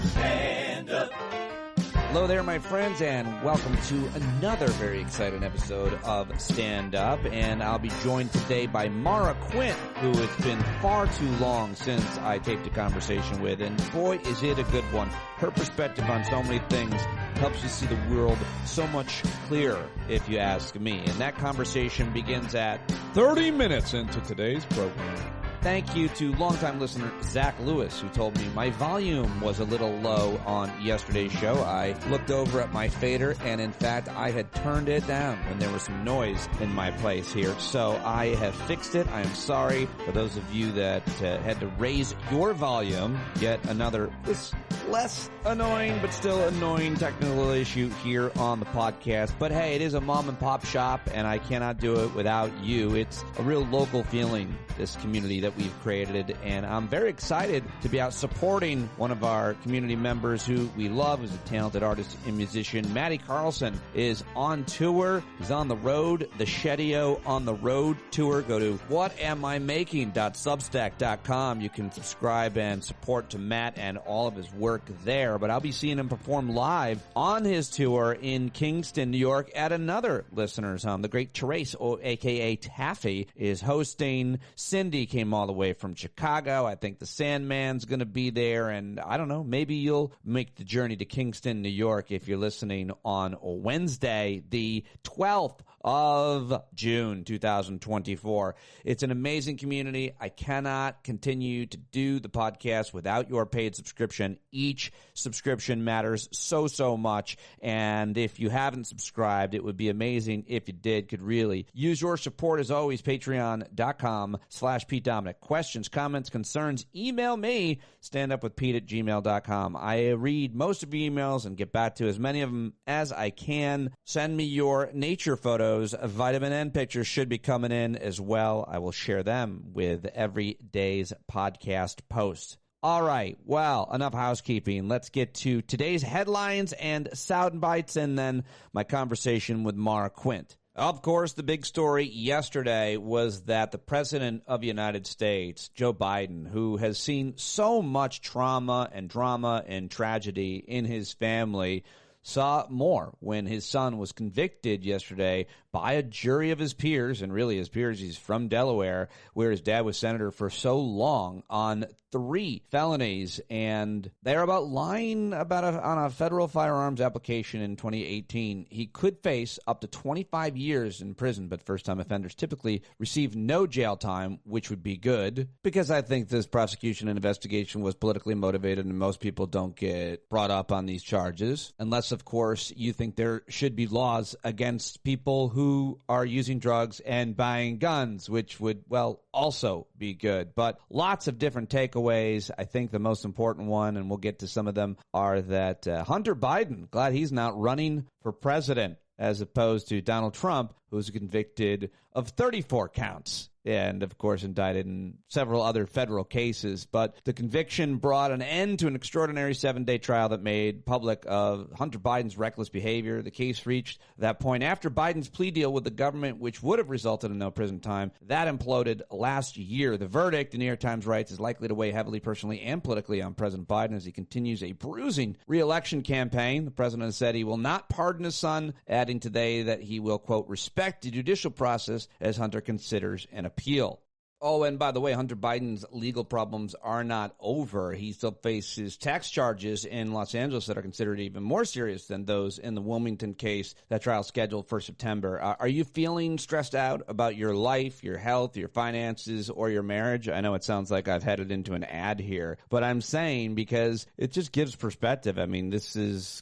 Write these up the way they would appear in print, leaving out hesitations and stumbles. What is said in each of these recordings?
Stand up. Hello there, my friends, and welcome to another very exciting episode of Stand Up. And I'll be joined today by Maura Quint, who it's been far too long since I taped a conversation with, and boy, is it a good one. Her perspective on so many things helps you see the world so much clearer, if you ask me. And that conversation begins at 30 minutes into today's program. Thank you to longtime listener Zach Lewis, who told me my volume was a little low on yesterday's show. I looked over at my fader, and in fact, I had turned it down when there was some noise in my place here. So I have fixed it. I am sorry for those of you that had to raise your volume. Yet another less annoying, but still annoying technical issue here on the podcast. But hey, it is a mom and pop shop, and I cannot do it without you. It's a real local feeling, this community that we've created, and I'm very excited to be out supporting one of our community members who we love, who's a talented artist and musician. Matty Carlson is on tour. He's on the road, the Shedio on the Road tour. Go to whatamimaking.substack.com. You can subscribe and support to Matt and all of his work there, but I'll be seeing him perform live on his tour in Kingston, New York at another listener's home. The great Therese, aka Taffy, is hosting. Cindy came all the way from Chicago. I think the Sandman's going to be there, and I don't know, maybe you'll make the journey to Kingston, New York if you're listening on Wednesday, the 12th of June, 2024. It's an amazing community. I cannot continue to do the podcast without your paid subscription. Each subscription matters so, so much, and if you haven't subscribed, it would be amazing if you did. Could really use your support. As always, patreon.com/PeteDominic. Questions, comments, concerns, email me, standupwithpete@gmail.com. I read most of your emails and get back to as many of them as I can. Send me your nature photos. Vitamin N pictures should be coming in as well. I will share them with every day's podcast post. All right, well, enough housekeeping. Let's get to today's headlines and sound bites, and then my conversation with Maura Quint. Of course, the big story yesterday was that the President of the United States, Joe Biden, who has seen so much trauma and drama and tragedy in his family, saw more when his son was convicted yesterday by a jury of his peers, and really his peers, he's from Delaware, where his dad was senator for so long, on 3 felonies, and they're about lying on a federal firearms application in 2018. He could face up to 25 years in prison, but first-time offenders typically receive no jail time, which would be good, because I think this prosecution and investigation was politically motivated, and most people don't get brought up on these charges, unless, of course, you think there should be laws against people who are using drugs and buying guns, which would, well, also be good. But lots of different takeaways. I think the most important one, and we'll get to some of them, are that Hunter Biden, glad he's not running for president, as opposed to Donald Trump, who's convicted of 34 counts and, of course, indicted in several other federal cases. But the conviction brought an end to an extraordinary 7-day trial that made public of Hunter Biden's reckless behavior. The case reached that point after Biden's plea deal with the government, which would have resulted in no prison time. That imploded last year. The verdict, the New York Times writes, is likely to weigh heavily personally and politically on President Biden as he continues a bruising re-election campaign. The president has said he will not pardon his son, adding today that he will, quote, respect the judicial process as Hunter considers an appeal. Oh, and by the way, Hunter Biden's legal problems are not over. He still faces tax charges in Los Angeles that are considered even more serious than those in the Wilmington case. That trial scheduled for September. Are you feeling stressed out about your life, your health, your finances, or your marriage? I know it sounds like I've headed into an ad here, but I'm saying because it just gives perspective. I mean,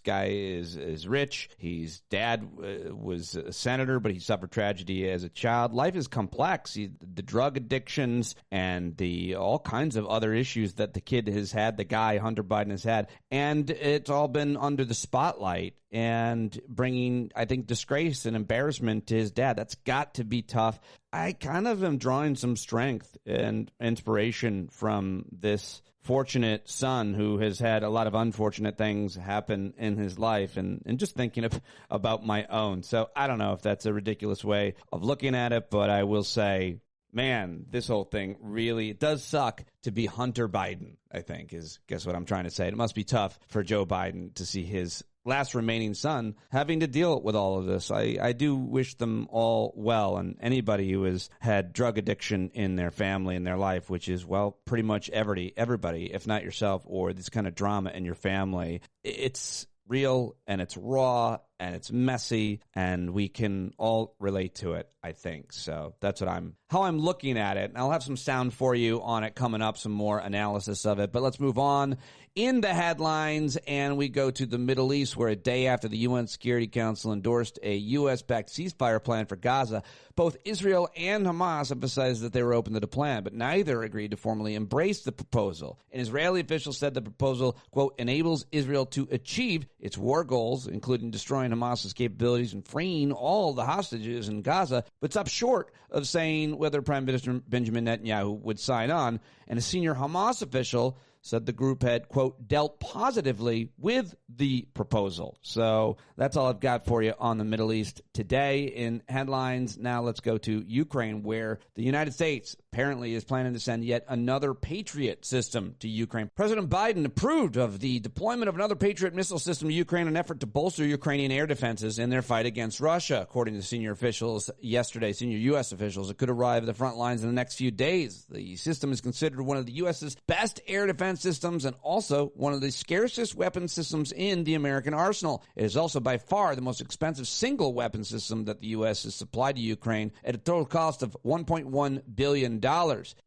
guy is rich. His dad was a senator, but he suffered tragedy as a child. Life is complex. The drug addiction and the all kinds of other issues that the kid has had, the guy Hunter Biden has had, and it's all been under the spotlight and bringing, I think, disgrace and embarrassment to his dad. That's got to be tough. I kind of am drawing some strength and inspiration from this fortunate son who has had a lot of unfortunate things happen in his life, and just thinking about my own. So I don't know if that's a ridiculous way of looking at it, but I will say man, this whole thing really, it does suck to be Hunter Biden, I think, is guess what I'm trying to say. It must be tough for Joe Biden to see his last remaining son having to deal with all of this. I do wish them all well, and anybody who has had drug addiction in their family, in their life, which is, well, pretty much everybody, if not yourself, or this kind of drama in your family, it's real and it's raw and it's messy, and we can all relate to it, I think. So that's how I'm looking at it. And I'll have some sound for you on it coming up, some more analysis of it. But let's move on in the headlines, and we go to the Middle East, where a day after the UN Security Council endorsed a U.S.-backed ceasefire plan for Gaza, both Israel and Hamas emphasized that they were open to the plan, but neither agreed to formally embrace the proposal. An Israeli official said the proposal, quote, enables Israel to achieve its war goals, including destroying Hamas's capabilities and freeing all the hostages in Gaza, but stopped short of saying whether Prime Minister Benjamin Netanyahu would sign on. And a senior Hamas official said the group had, quote, dealt positively with the proposal. So that's all I've got for you on the Middle East today in headlines. Now let's go to Ukraine, where the United States apparently is planning to send yet another Patriot system to Ukraine. President Biden approved of the deployment of another Patriot missile system to Ukraine, an effort to bolster Ukrainian air defenses in their fight against Russia. According to senior officials yesterday, senior U.S. officials, it could arrive at the front lines in the next few days. The system is considered one of the U.S.'s best air defense systems and also one of the scarcest weapon systems in the American arsenal. It is also by far the most expensive single weapon system that the U.S. has supplied to Ukraine at a total cost of $1.1 billion.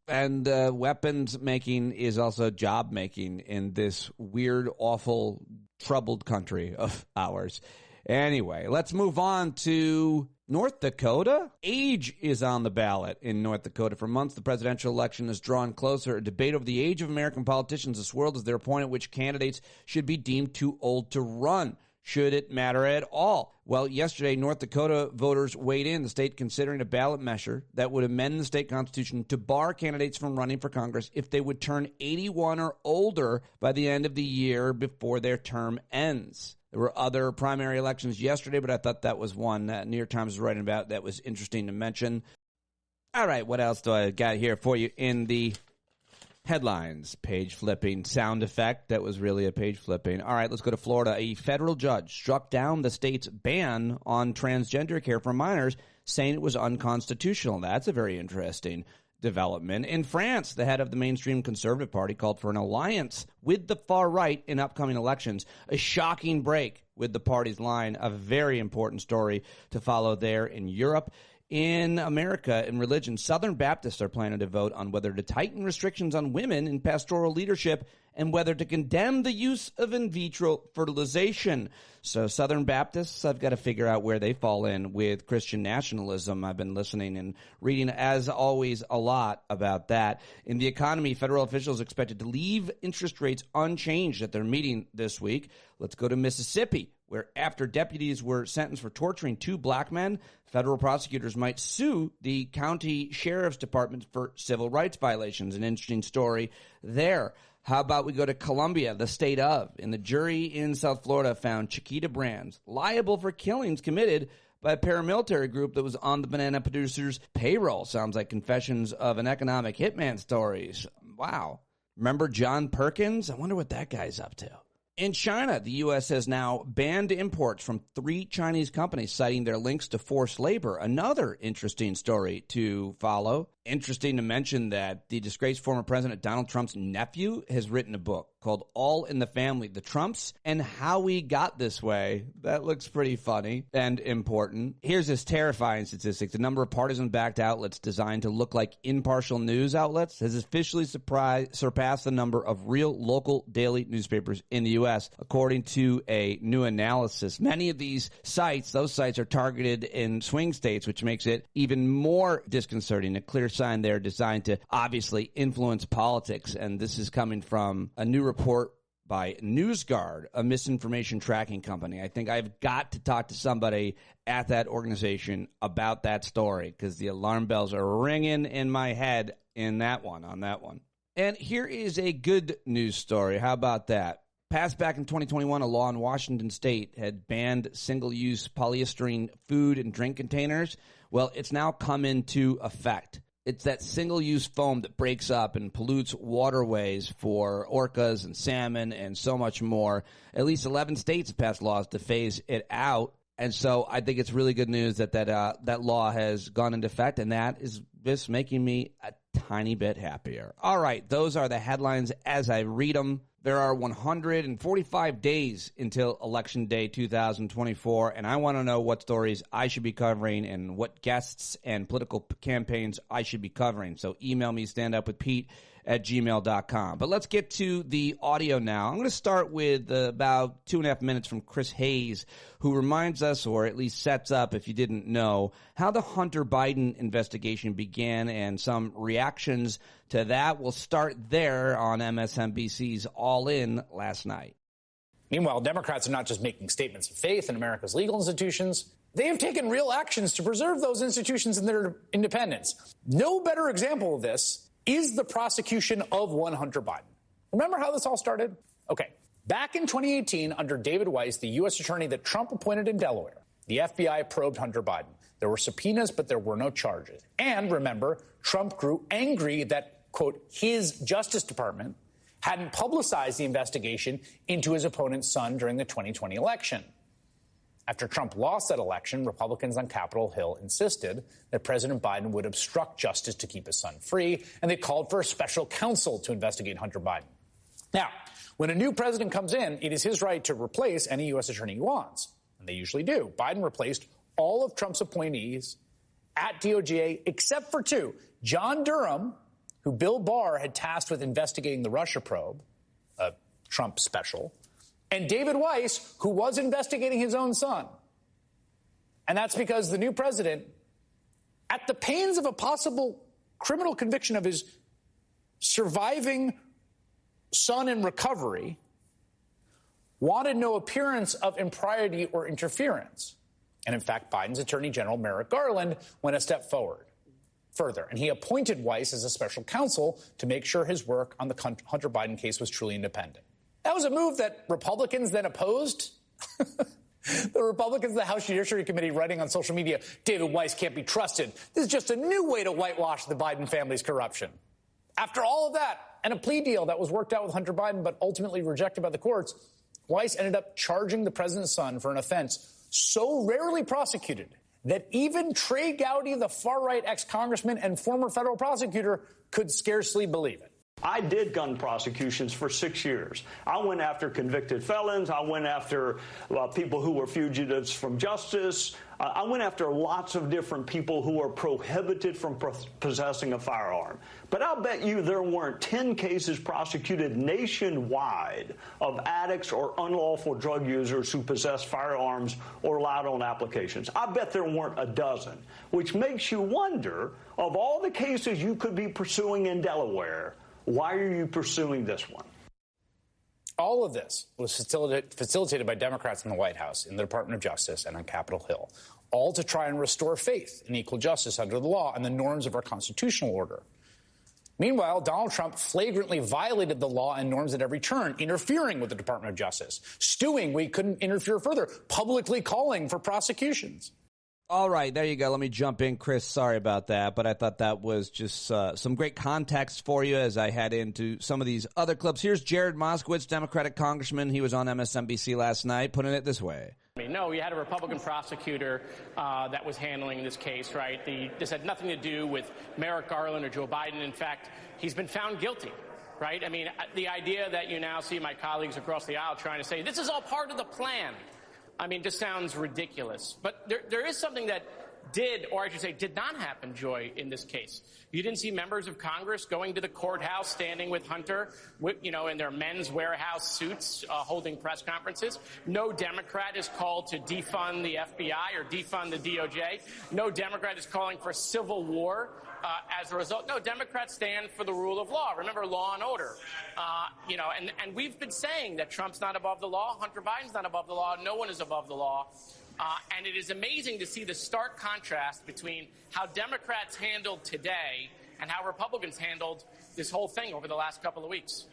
And weapons making is also job making in this weird, awful, troubled country of ours. Anyway, let's move on to North Dakota. Age is on the ballot in North Dakota. For months, the presidential election has drawn closer. A debate over the age of American politicians has swirled as their point at which candidates should be deemed too old to run. Should it matter at all? Well, yesterday, North Dakota voters weighed in, the state considering a ballot measure that would amend the state constitution to bar candidates from running for Congress if they would turn 81 or older by the end of the year before their term ends. There were other primary elections yesterday, but I thought that was one that New York Times was writing about that was interesting to mention. All right, what else do I got here for you in the headlines? Page flipping sound effect. That was really a page flipping. All right, let's go to Florida. A federal judge struck down the state's ban on transgender care for minors, saying it was unconstitutional. That's a very interesting development. In France, the head of the mainstream Conservative Party called for an alliance with the far right in upcoming elections. A shocking break with the party's line. A very important story to follow there in Europe. In America, in religion, Southern Baptists are planning to vote on whether to tighten restrictions on women in pastoral leadership and whether to condemn the use of in vitro fertilization. So Southern Baptists, I've got to figure out where they fall in with Christian nationalism. I've been listening and reading, as always, a lot about that. In the economy, federal officials expected to leave interest rates unchanged at their meeting this week. Let's go to Mississippi, where after deputies were sentenced for torturing two black men, federal prosecutors might sue the county sheriff's department for civil rights violations. An interesting story there. How about we go to Colombia, the state of, and the jury in South Florida found Chiquita Brands liable for killings committed by a paramilitary group that was on the banana producer's payroll. Sounds like confessions of an economic hitman stories. Wow. Remember John Perkins? I wonder what that guy's up to. In China, the U.S. has now banned imports from 3 Chinese companies, citing their links to forced labor. Another interesting story to follow. Interesting to mention that the disgraced former President Donald Trump's nephew has written a book called All in the Family, The Trumps and How We Got This Way. That looks pretty funny and important. Here's this terrifying statistic. The number of partisan-backed outlets designed to look like impartial news outlets has officially surpassed the number of real local daily newspapers in the U.S., according to a new analysis. Many of these sites, those sites are targeted in swing states, which makes it even more disconcerting. A clear sign they're designed to obviously influence politics, and this is coming from a new report by NewsGuard, a misinformation tracking company. I think I've got to talk to somebody at that organization about that story because the alarm bells are ringing in my head on that one. And here is a good news story. How about that? Passed back in 2021, a law in Washington state had banned single-use polystyrene food and drink containers. Well, it's now come into effect. It's that single-use foam that breaks up and pollutes waterways for orcas and salmon and so much more. At least 11 states have passed laws to phase it out. And so I think it's really good news that that law has gone into effect, and that is just making me a tiny bit happier. All right, those are the headlines as I read them. There are 145 days until Election Day 2024, and I want to know what stories I should be covering and what guests and political campaigns I should be covering. So email me, standupwithpete@gmail.com. But let's get to the audio now. I'm going to start with about 2.5 minutes from Chris Hayes, who reminds us, or at least sets up, if you didn't know, how the Hunter Biden investigation began and some reactions to that. We'll start there on MSNBC's All In last night. Meanwhile, Democrats are not just making statements of faith in America's legal institutions. They have taken real actions to preserve those institutions and their independence. No better example of this is the prosecution of one Hunter Biden. Remember how this all started? Okay. Back in 2018, under David Weiss, the U.S. attorney that Trump appointed in Delaware, the FBI probed Hunter Biden. There were subpoenas, but there were no charges. And remember, Trump grew angry that, quote, his Justice Department hadn't publicized the investigation into his opponent's son during the 2020 election. After Trump lost that election, Republicans on Capitol Hill insisted that President Biden would obstruct justice to keep his son free, and they called for a special counsel to investigate Hunter Biden. Now, when a new president comes in, it is his right to replace any U.S. attorney he wants, and they usually do. Biden replaced all of Trump's appointees at DOJ except for two, John Durham, who Bill Barr had tasked with investigating the Russia probe, a Trump special, and David Weiss, who was investigating his own son. And that's because the new president, at the pains of a possible criminal conviction of his surviving son in recovery, wanted no appearance of impropriety or interference. And in fact, Biden's Attorney General Merrick Garland went a step further, and he appointed Weiss as a special counsel to make sure his work on the Hunter Biden case was truly independent. That was a move that Republicans then opposed. The Republicans in the House Judiciary Committee writing on social media, David Weiss can't be trusted. This is just a new way to whitewash the Biden family's corruption. After all of that, and a plea deal that was worked out with Hunter Biden but ultimately rejected by the courts, Weiss ended up charging the president's son for an offense so rarely prosecuted that even Trey Gowdy, the far-right ex-congressman and former federal prosecutor, could scarcely believe it. I did gun prosecutions for 6 years. I went after convicted felons. I went after people who were fugitives from justice. I went after lots of different people who were prohibited from possessing a firearm. But I'll bet you there weren't 10 cases prosecuted nationwide of addicts or unlawful drug users who possessed firearms or lied on applications. I bet there weren't a dozen, which makes you wonder, of all the cases you could be pursuing in Delaware, why are you pursuing this one? All of this was facilitated by Democrats in the White House, in the Department of Justice, and on Capitol Hill, all to try and restore faith in equal justice under the law and the norms of our constitutional order. Meanwhile, Donald Trump flagrantly violated the law and norms at every turn, interfering with the Department of Justice, stewing where he couldn't interfere further, publicly calling for prosecutions. All right, there you go. Let me jump in, Chris. Sorry about that, but I thought that was just some great context for you as I head into some of these other clips. Here's Jared Moskowitz, Democratic congressman. He was on MSNBC last night, putting it this way. No, we had a Republican prosecutor that was handling this case, right? This had nothing to do with Merrick Garland or Joe Biden. In fact, he's been found guilty, right? I mean, the idea that you now see my colleagues across the aisle trying to say this is all part of the plan, I mean, just sounds ridiculous. But there is something that did, or I should say did not happen, Joy, in this case. You didn't see members of Congress going to the courthouse, standing with Hunter, in their men's warehouse suits, holding press conferences. No Democrat is called to defund the FBI or defund the DOJ. No Democrat is calling for civil war. As a result, no, Democrats stand for the rule of law. Remember, law and order. And we've been saying that Trump's not above the law, Hunter Biden's not above the law, no one is above the law. And it is amazing to see the stark contrast between how Democrats handled today and how Republicans handled this whole thing over the last couple of weeks.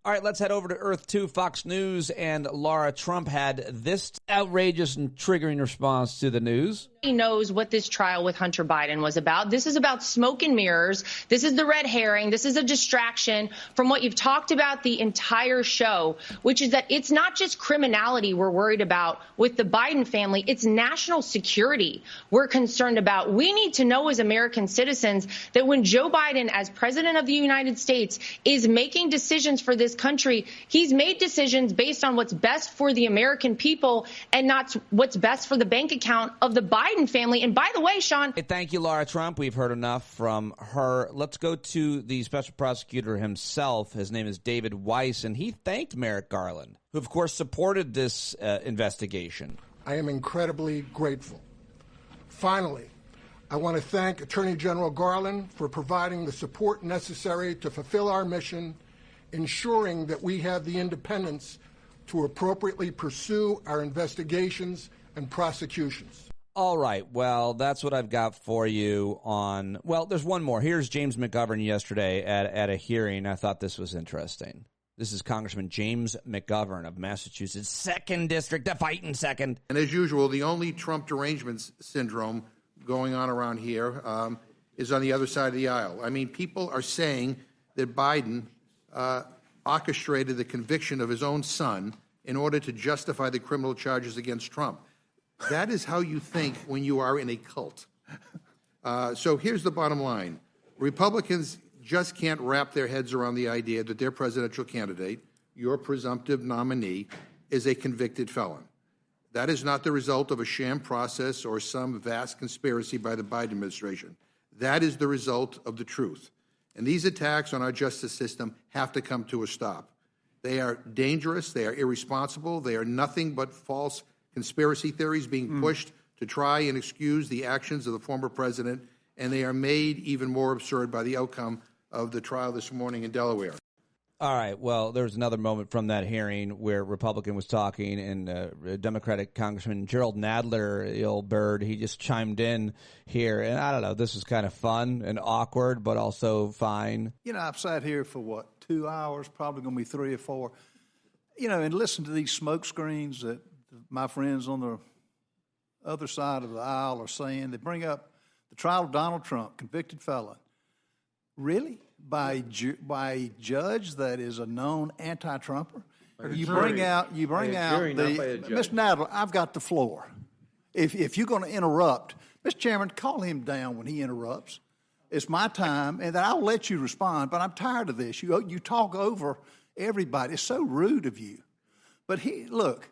All right, let's head over to Earth 2, Fox News, and Laura Trump had this outrageous and triggering response to the news. He knows what this trial with Hunter Biden was about. This is about smoke and mirrors. This is the red herring. This is a distraction from what you've talked about the entire show, which is that it's not just criminality we're worried about with the Biden family. It's national security we're concerned about. We need to know as American citizens that when Joe Biden, as president of the United States, is making decisions for this country, he's made decisions based on what's best for the American people and not what's best for the bank account of the Biden family. And by the way, Sean. Hey, thank you, Laura Trump. We've heard enough from her. Let's go to the special prosecutor himself. His name is David Weiss, and he thanked Merrick Garland, who, of course, supported this investigation. I am incredibly grateful. Finally, I want to thank Attorney General Garland for providing the support necessary to fulfill our mission, ensuring that we have the independence to appropriately pursue our investigations and prosecutions. All right. Well, that's what I've got for you on. Well, there's one more. Here's James McGovern yesterday at a hearing. I thought this was interesting. This is Congressman James McGovern of Massachusetts, 2nd District, the fighting 2nd. And as usual, the only Trump derangement syndrome going on around here is on the other side of the aisle. I mean, people are saying that Biden orchestrated the conviction of his own son in order to justify the criminal charges against Trump. That is how you think when you are in a cult. So here's the bottom line. Republicans just can't wrap their heads around the idea that their presidential candidate, your presumptive nominee, is a convicted felon. That is not the result of a sham process or some vast conspiracy by the Biden administration. That is the result of the truth. And these attacks on our justice system have to come to a stop. They are dangerous. They are irresponsible. They are nothing but false conspiracy theories being pushed to try and excuse the actions of the former president, and they are made even more absurd by the outcome of the trial this morning in Delaware. All right. Well, there was another moment from that hearing where a Republican was talking, and Democratic Congressman Gerald Nadler, the old bird, he just chimed in here. And I don't know, this was kind of fun and awkward, but also fine. You know, I've sat here for, 2 hours, probably going to be 3 or 4, and listen to these smoke screens that my friends on the other side of the aisle are saying. They bring up the trial of Donald Trump, convicted felon. Really? By a judge that is a known anti-Trumper? You bring out the Mr. Nadler, I've got the floor. If you're going to interrupt, Mr. Chairman, call him down when he interrupts. It's my time, and I'll let you respond, but I'm tired of this. You talk over everybody. It's so rude of you. But look.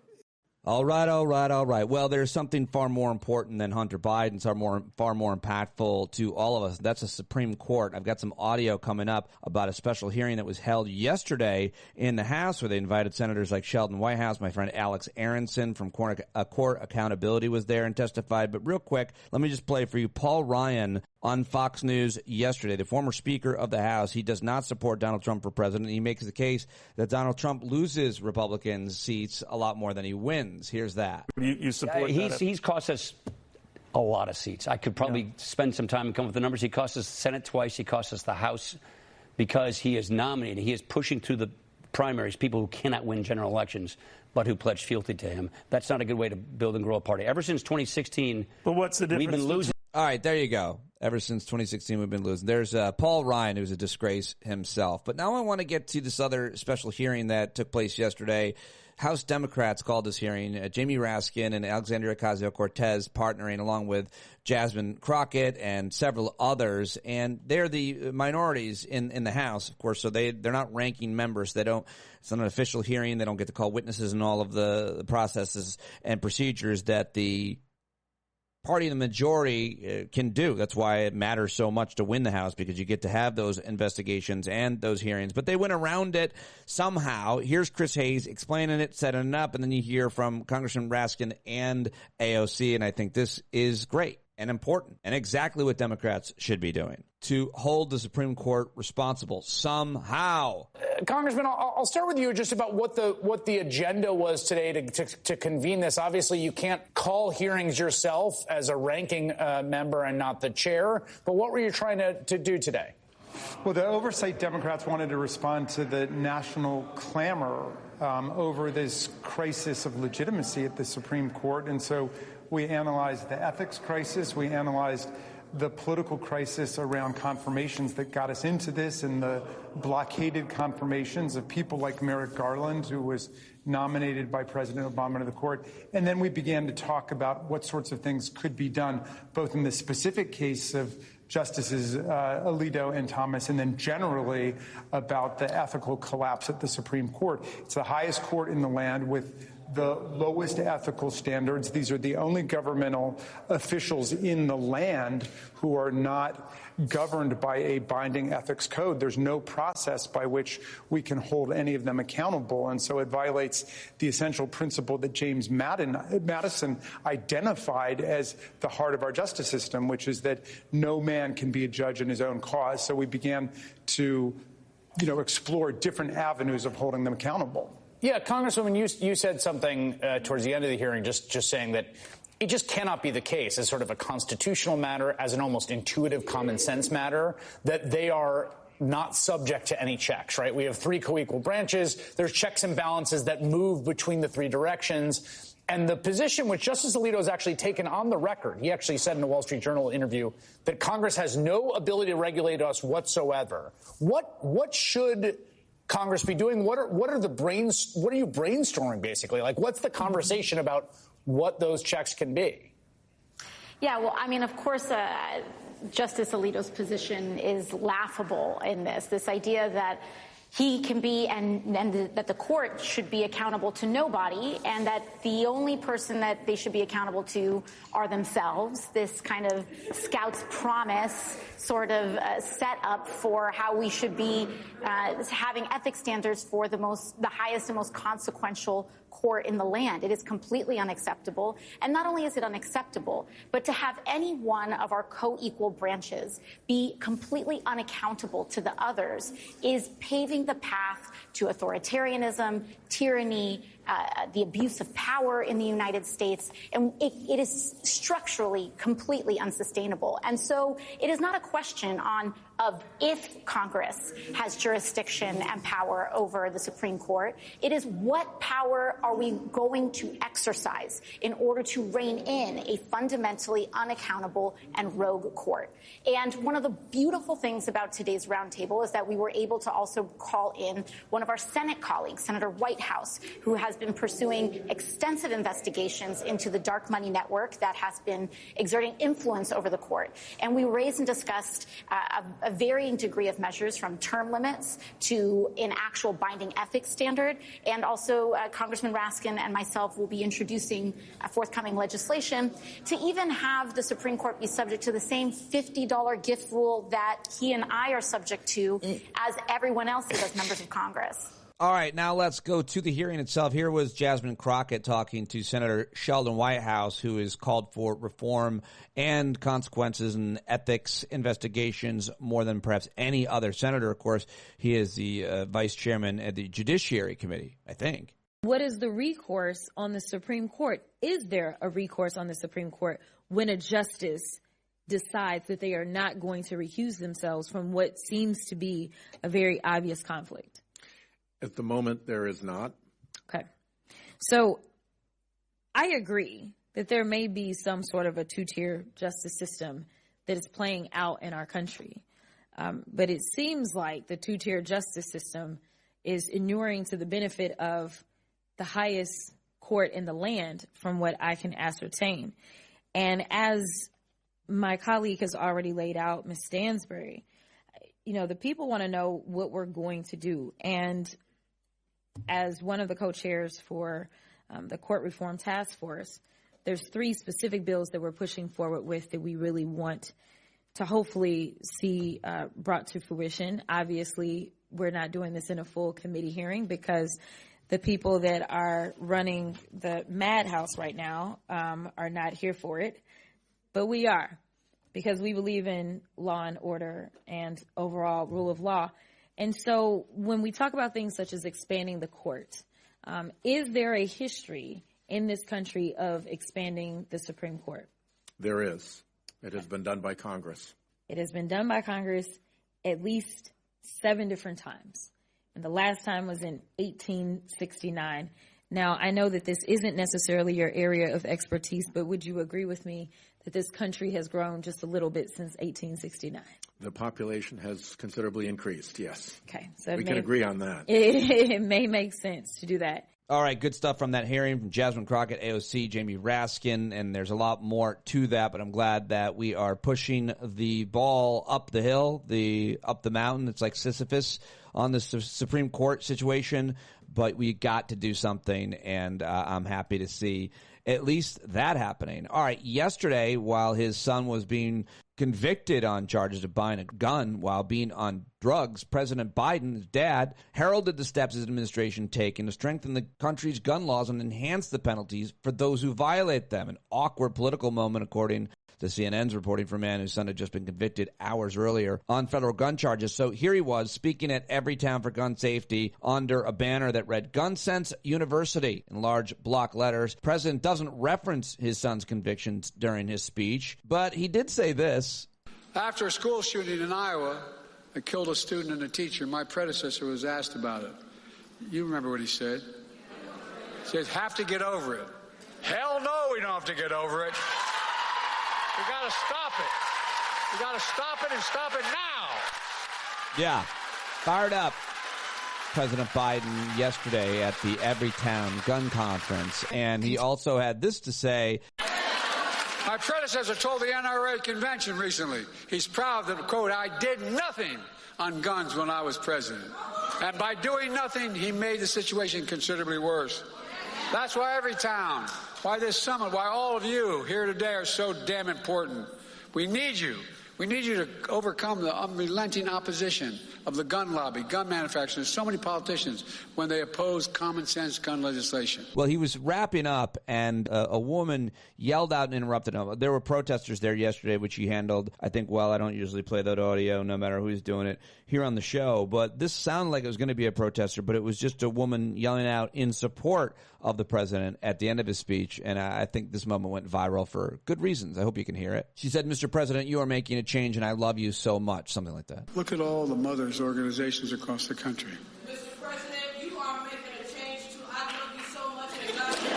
All right. Well, there's something far more important than Hunter Biden, far more impactful to all of us. That's the Supreme Court. I've got some audio coming up about a special hearing that was held yesterday in the House where they invited senators like Sheldon Whitehouse. My friend Alex Aronson from Court Accountability was there and testified. But real quick, let me just play for you Paul Ryan on Fox News yesterday, the former Speaker of the House. He does not support Donald Trump for president. He makes the case that Donald Trump loses Republican seats a lot more than he wins. Here's that. You support that? He's cost us a lot of seats. I could probably spend some time and come up with the numbers. He cost us the Senate twice. He cost us the House because he is nominating. He is pushing through the primaries people who cannot win general elections but who pledged fealty to him. That's not a good way to build and grow a party. Ever since 2016, but what's the difference? We've been losing. All right, there you go. Ever since 2016, we've been losing. There's Paul Ryan, who's a disgrace himself. But now I want to get to this other special hearing that took place yesterday. House Democrats called this hearing. Jamie Raskin and Alexandria Ocasio-Cortez partnering along with Jasmine Crockett and several others. And they're the minorities in the House, of course, so they're not ranking members. It's not an official hearing. They don't get to call witnesses and all of the processes and procedures that the party in the majority can do. That's why it matters so much to win the House, because you get to have those investigations and those hearings. But they went around it somehow. Here's Chris Hayes explaining it, setting it up, and then you hear from Congressman Raskin and AOC, and I think this is great and important and exactly what Democrats should be doing, to hold the Supreme Court responsible somehow. Congressman, I'll start with you just about what the agenda was today to convene this. Obviously, you can't call hearings yourself as a ranking member and not the chair. But what were you trying to do today? Well, the oversight Democrats wanted to respond to the national clamor over this crisis of legitimacy at the Supreme Court. And so we analyzed the ethics crisis. We analyzed the political crisis around confirmations that got us into this and the blockaded confirmations of people like Merrick Garland, who was nominated by President Obama to the court. And then we began to talk about what sorts of things could be done, both in the specific case of Justices Alito and Thomas, and then generally about the ethical collapse at the Supreme Court. It's the highest court in the land with the lowest ethical standards. These are the only governmental officials in the land who are not governed by a binding ethics code. There's no process by which we can hold any of them accountable. And so it violates the essential principle that James Madison identified as the heart of our justice system, which is that no man can be a judge in his own cause. So we began to, explore different avenues of holding them accountable. Yeah, Congresswoman, you said something towards the end of the hearing, just saying that it just cannot be the case as sort of a constitutional matter, as an almost intuitive common sense matter, that they are not subject to any checks, right? We have three co-equal branches. There's checks and balances that move between the three directions. And the position which Justice Alito has actually taken on the record, he actually said in a Wall Street Journal interview that Congress has no ability to regulate us whatsoever. What should Congress be doing? What are you brainstorming, basically? Like, what's the conversation about what those checks can be? Yeah, well, I mean, of course, Justice Alito's position is laughable in this idea that he can be and that the court should be accountable to nobody, and that the only person that they should be accountable to are themselves. This kind of Scout's promise sort of set up for how we should be having ethics standards for the highest and most consequential court in the land. It is completely unacceptable. And not only is it unacceptable, but to have any one of our co-equal branches be completely unaccountable to the others is paving the path to authoritarianism, tyranny, the abuse of power in the United States, and it is structurally completely unsustainable. And so it is not a question of if Congress has jurisdiction and power over the Supreme Court. It is what power are we going to exercise in order to rein in a fundamentally unaccountable and rogue court. And one of the beautiful things about today's roundtable is that we were able to also call in one of our Senate colleagues, Senator Whitehouse, who has been pursuing extensive investigations into the dark money network that has been exerting influence over the court. And we raised and discussed a varying degree of measures, from term limits to an actual binding ethics standard. And also Congressman Raskin and myself will be introducing forthcoming legislation to even have the Supreme Court be subject to the same $50 gift rule that he and I are subject to as everyone else is as members of Congress. All right, now let's go to the hearing itself. Here was Jasmine Crockett talking to Senator Sheldon Whitehouse, who has called for reform and consequences and ethics investigations more than perhaps any other senator. Of course, he is the vice chairman at the Judiciary Committee, I think. What is the recourse on the Supreme Court? Is there a recourse on the Supreme Court when a justice decides that they are not going to recuse themselves from what seems to be a very obvious conflict? At the moment, there is not. Okay. So I agree that there may be some sort of a two-tier justice system that is playing out in our country. But it seems like the two-tier justice system is inuring to the benefit of the highest court in the land, from what I can ascertain. And as my colleague has already laid out, Ms. Stansbury, the people want to know what we're going to do. And as one of the co-chairs for the Court Reform Task Force, there's 3 specific bills that we're pushing forward with that we really want to hopefully see brought to fruition. Obviously, we're not doing this in a full committee hearing because the people that are running the madhouse right now are not here for it. But we are, because we believe in law and order and overall rule of law. And so when we talk about things such as expanding the court, is there a history in this country of expanding the Supreme Court? There is. It has been done by Congress. It has been done by Congress. at least 7 different times. And the last time was in 1869. Now, I know that this isn't necessarily your area of expertise, but would you agree with me that this country has grown just a little bit since 1869? The population has considerably increased, yes. Okay. So we can agree on that. It may make sense to do that. All right, good stuff from that hearing from Jasmine Crockett, AOC, Jamie Raskin, and there's a lot more to that, but I'm glad that we are pushing the ball up the hill, up the mountain. It's like Sisyphus on the Supreme Court situation, but we got to do something, and I'm happy to see at least that happening. All right, yesterday, while his son was being convicted on charges of buying a gun while being on drugs, President Biden, his dad, heralded the steps his administration taken to strengthen the country's gun laws and enhance the penalties for those who violate them. An awkward political moment, according to CNN's reporting, for a man whose son had just been convicted hours earlier on federal gun charges. So here he was speaking at Everytown for Gun Safety under a banner that read Gun Sense University in large block letters. President doesn't reference his son's convictions during his speech, but he did say this. After a school shooting in Iowa that killed a student and a teacher, my predecessor was asked about it. You remember what he said? He said, have to get over it. Hell no, we don't have to get over it. We got to stop it. We got to stop it and stop it now. Yeah, fired up. President Biden yesterday at the Everytown Gun Conference, and he also had this to say. My predecessor told the NRA convention recently he's proud that, quote, I did nothing on guns when I was president. And by doing nothing, he made the situation considerably worse. That's why Everytown, why this summit, why all of you here today are so damn important. We need you. We need you to overcome the unrelenting opposition of the gun lobby, gun manufacturers, so many politicians when they oppose common sense gun legislation. Well, he was wrapping up, and a woman yelled out and interrupted him. There were protesters there yesterday, which he handled, I think, well. I don't usually play that audio, no matter who's doing it, here on the show. But this sounded like it was going to be a protester, but it was just a woman yelling out in support of the president at the end of his speech, and I think this moment went viral for good reasons. I hope you can hear it. She said, Mr. President, you are making a change, and I love you so much, something like that. Look at all the mothers' organizations across the country. Mr. President, you are making a change too. I love you so much and love you.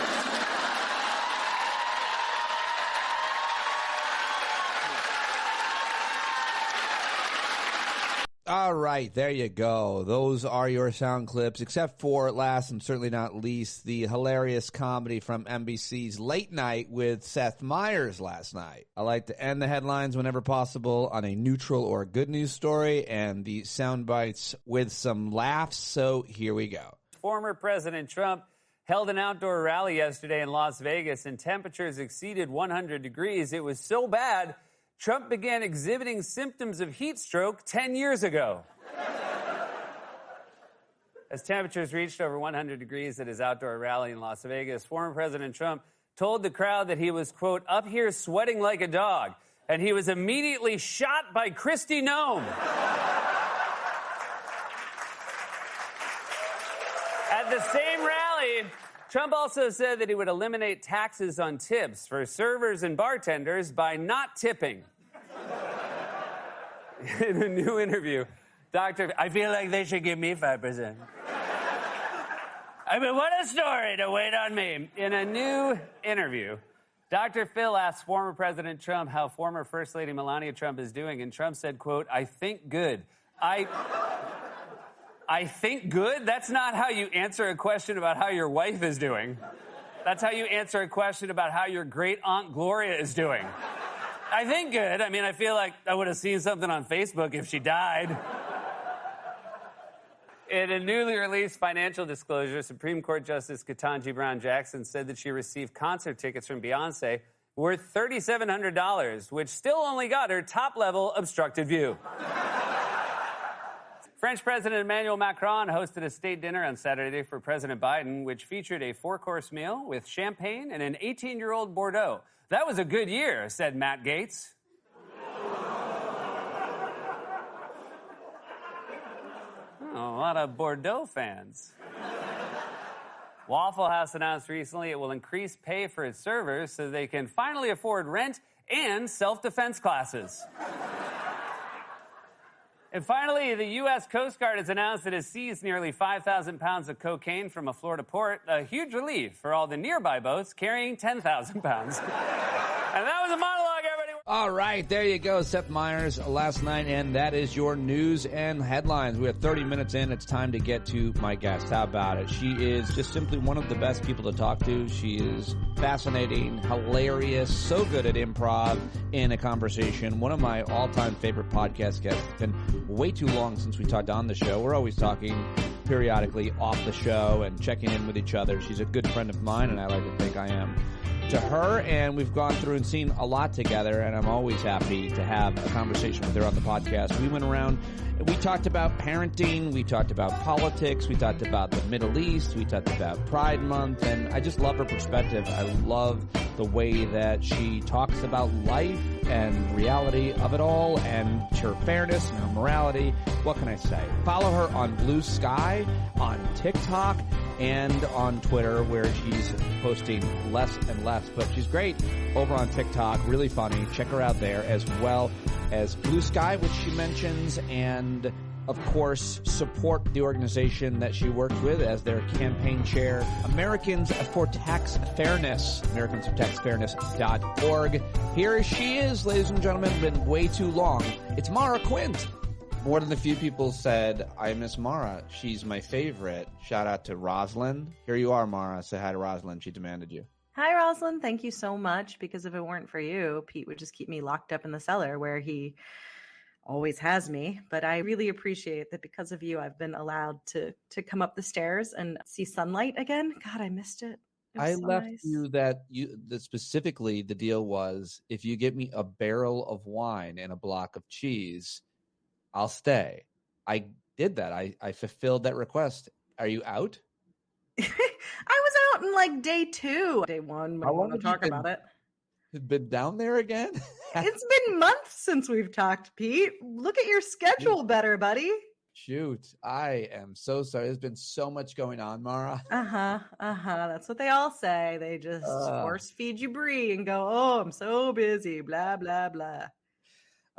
All right, there you go. Those are your sound clips, except for, last and certainly not least, the hilarious comedy from NBC's Late Night with Seth Meyers last night. I like to end the headlines whenever possible on a neutral or good news story, and the sound bites with some laughs, so here we go. Former President Trump held an outdoor rally yesterday in Las Vegas, and temperatures exceeded 100 degrees. It was so bad, Trump began exhibiting symptoms of heat stroke 10 years ago. As temperatures reached over 100 degrees at his outdoor rally in Las Vegas, former President Trump told the crowd that he was, quote, up here sweating like a dog, and he was immediately shot by Kristi Noem. At the same rally, Trump also said that he would eliminate taxes on tips for servers and bartenders by not tipping. In a new interview, I feel like they should give me 5%. I mean, what a story to wait on me. In a new interview, Dr. Phil asked former President Trump how former First Lady Melania Trump is doing, and Trump said, quote, I think good. I think good? That's not how you answer a question about how your wife is doing. That's how you answer a question about how your great Aunt Gloria is doing. I think good. I mean, I feel like I would have seen something on Facebook if she died. In a newly released financial disclosure, Supreme Court Justice Ketanji Brown Jackson said that she received concert tickets from Beyonce worth $3,700, which still only got her top-level obstructed view. French President Emmanuel Macron hosted a state dinner on Saturday for President Biden, which featured a 4-course meal with champagne and an 18-year-old Bordeaux. That was a good year, said Matt Gaetz. Oh, a lot of Bordeaux fans. Waffle House announced recently it will increase pay for its servers so they can finally afford rent and self-defense classes. And finally, the U.S. Coast Guard has announced it has seized nearly 5,000 pounds of cocaine from a Florida port, a huge relief for all the nearby boats carrying 10,000 pounds. And that was a monologue, everybody. All right, there you go, Seth Meyers last night, and that is your news and headlines. We are 30 minutes in. It's time to get to my guest. How about it? She is just simply one of the best people to talk to. She is fascinating, hilarious, so good at improv in a conversation. One of my all-time favorite podcast guests. It's been way too long since we talked on the show. We're always talking periodically off the show and checking in with each other. She's a good friend of mine, and I like to think I am to her, and we've gone through and seen a lot together, and I'm always happy to have a conversation with her on the podcast. We went around, we talked about parenting, we talked about politics, we talked about the Middle East, we talked about Pride Month, and I just love her perspective. I love the way that she talks about life and reality of it all, and her fairness and her morality. What can I say? Follow her on Blue Sky, on TikTok, and on Twitter, where she's posting less and less, but she's great over on TikTok, really funny. Check her out there, as well as Blue Sky, which she mentions, and of course support the organization that she works with as their campaign chair, Americans for Tax Fairness, americansfortaxfairness.org. Here she is, ladies and gentlemen. Been way too long. It's Maura Quint. More than a few people said, I miss Maura. She's my favorite. Shout out to Rosalind. Here you are, Maura. Say hi to Rosalind. She demanded you. Hi, Rosalind. Thank you so much, because if it weren't for you, Pete would just keep me locked up in the cellar where he always has me. But I really appreciate that because of you, I've been allowed to come up the stairs and see sunlight again. God, I missed it. I left you that specifically the deal was, if you get me a barrel of wine and a block of cheese, I'll stay. I did that. I fulfilled that request. Are you out? I was out in like day 2. Day 1, I want to talk about it. Been down there again? It's been months since we've talked, Pete. Look at your schedule better, buddy. Shoot, I am so sorry. There's been so much going on, Maura. That's what they all say. They just force feed you brie and go, oh, I'm so busy, blah, blah, blah.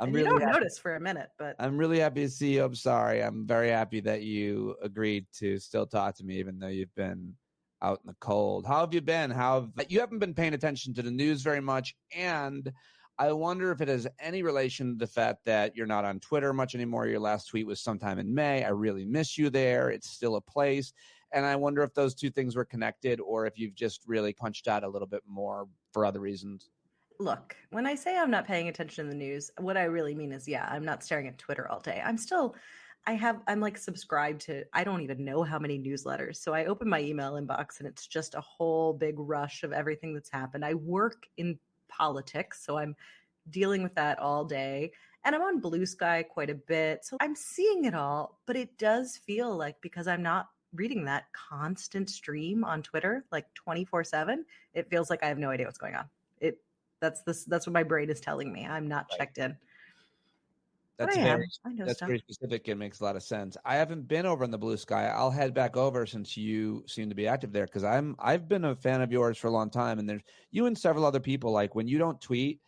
I'm and really you don't notice for a minute, but I'm really happy to see you. I'm sorry. I'm very happy that you agreed to still talk to me, even though you've been out in the cold. How have you been? You haven't been paying attention to the news very much, and I wonder if it has any relation to the fact that you're not on Twitter much anymore. Your last tweet was sometime in May. I really miss you there. It's still a place, and I wonder if those two things were connected, or if you've just really punched out a little bit more for other reasons. Look, when I say I'm not paying attention to the news, what I really mean is, yeah, I'm not staring at Twitter all day. I'm like subscribed to, I don't even know how many newsletters. So I open my email inbox and it's just a whole big rush of everything that's happened. I work in politics, so I'm dealing with that all day. And I'm on Blue Sky quite a bit. So I'm seeing it all, but it does feel like, because I'm not reading that constant stream on Twitter, like 24/7, it feels like I have no idea what's going on. That's what my brain is telling me. I'm not checked in. That's very specific. It makes a lot of sense. I haven't been over in the Blue Sky. I'll head back over since you seem to be active there, because I've been a fan of yours for a long time, and there's you and several other people. Like, when you don't tweet,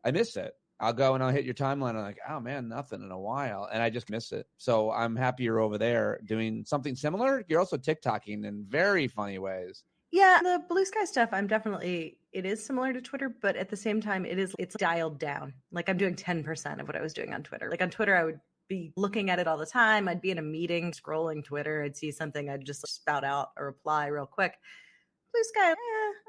I miss it. I'll go and I'll hit your timeline. I'm like, oh man, nothing in a while, and I just miss it. So I'm happy you're over there doing something similar. You're also TikToking in very funny ways. Yeah, the Blue Sky stuff, it is similar to Twitter, but at the same time, it's dialed down. Like, I'm doing 10% of what I was doing on Twitter. Like, on Twitter, I would be looking at it all the time. I'd be in a meeting, scrolling Twitter. I'd see something, I'd just spout out a reply real quick. Blue Sky,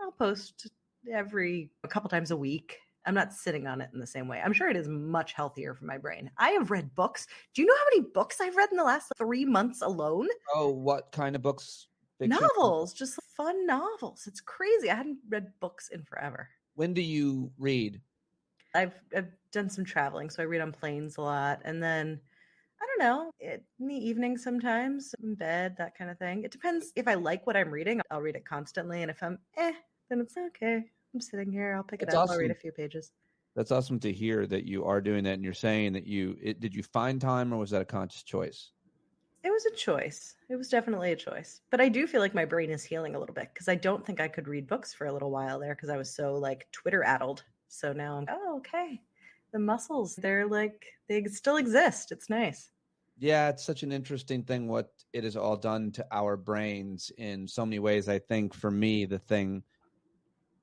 I'll post a couple times a week. I'm not sitting on it in the same way. I'm sure it is much healthier for my brain. I have read books. Do you know how many books I've read in the last 3 months alone? Oh, what kind of books? Fiction? Novels, just fun novels. It's crazy. I hadn't read books in forever. When do you read? I've done some traveling, so I read on planes a lot. And then, I don't know, in the evening sometimes, in bed, that kind of thing. It depends. If I like what I'm reading, I'll read it constantly. And if I'm then it's okay. I'm sitting here. I'll pick it up. Awesome. I'll read a few pages. That's awesome to hear that you are doing that, and you're saying that did you find time, or was that a conscious choice? It was a choice. It was definitely a choice. But I do feel like my brain is healing a little bit, because I don't think I could read books for a little while there, because I was so like Twitter addled. So now I'm, okay. The muscles, they still exist. It's nice. Yeah, it's such an interesting thing what it has all done to our brains in so many ways. I think for me, the thing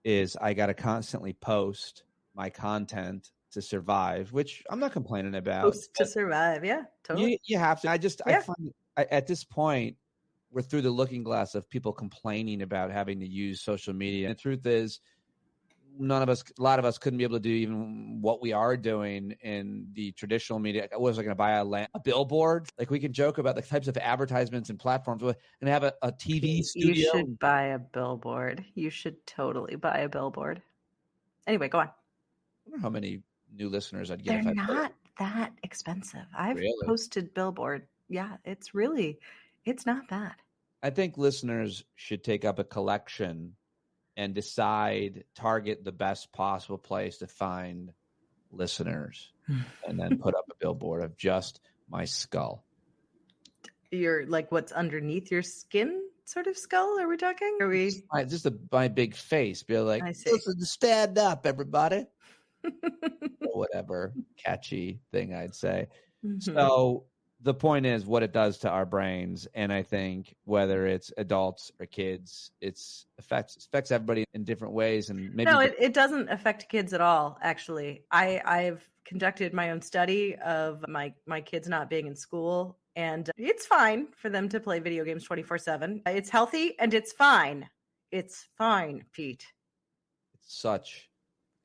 is I got to constantly post my content to survive, which I'm not complaining about. Post to survive. Yeah, totally. You have to. I find at this point, we're through the looking glass of people complaining about having to use social media. And the truth is, a lot of us couldn't be able to do even what we are doing in the traditional media. I was going to buy a billboard. Like, we can joke about the types of advertisements and platforms and have a TV studio. You should buy a billboard. You should totally buy a billboard. Anyway, go on. I wonder how many new listeners I'd get. They're if I not that expensive. I've Really? posted billboard. Yeah, it's not bad. I think listeners should take up a collection and target the best possible place to find listeners, and then put up a billboard of just my skull. You're like, what's underneath your skin sort of skull? Are we talking? Just my big face. Be like, listen, stand up, everybody. Or whatever catchy thing I'd say. Mm-hmm. So the point is what it does to our brains, and I think whether it's adults or kids, it affects everybody in different ways. And maybe it doesn't affect kids at all. Actually, I've conducted my own study of my kids not being in school, and it's fine for them to play video games 24/7. It's healthy and it's fine. It's fine, Pete. It's such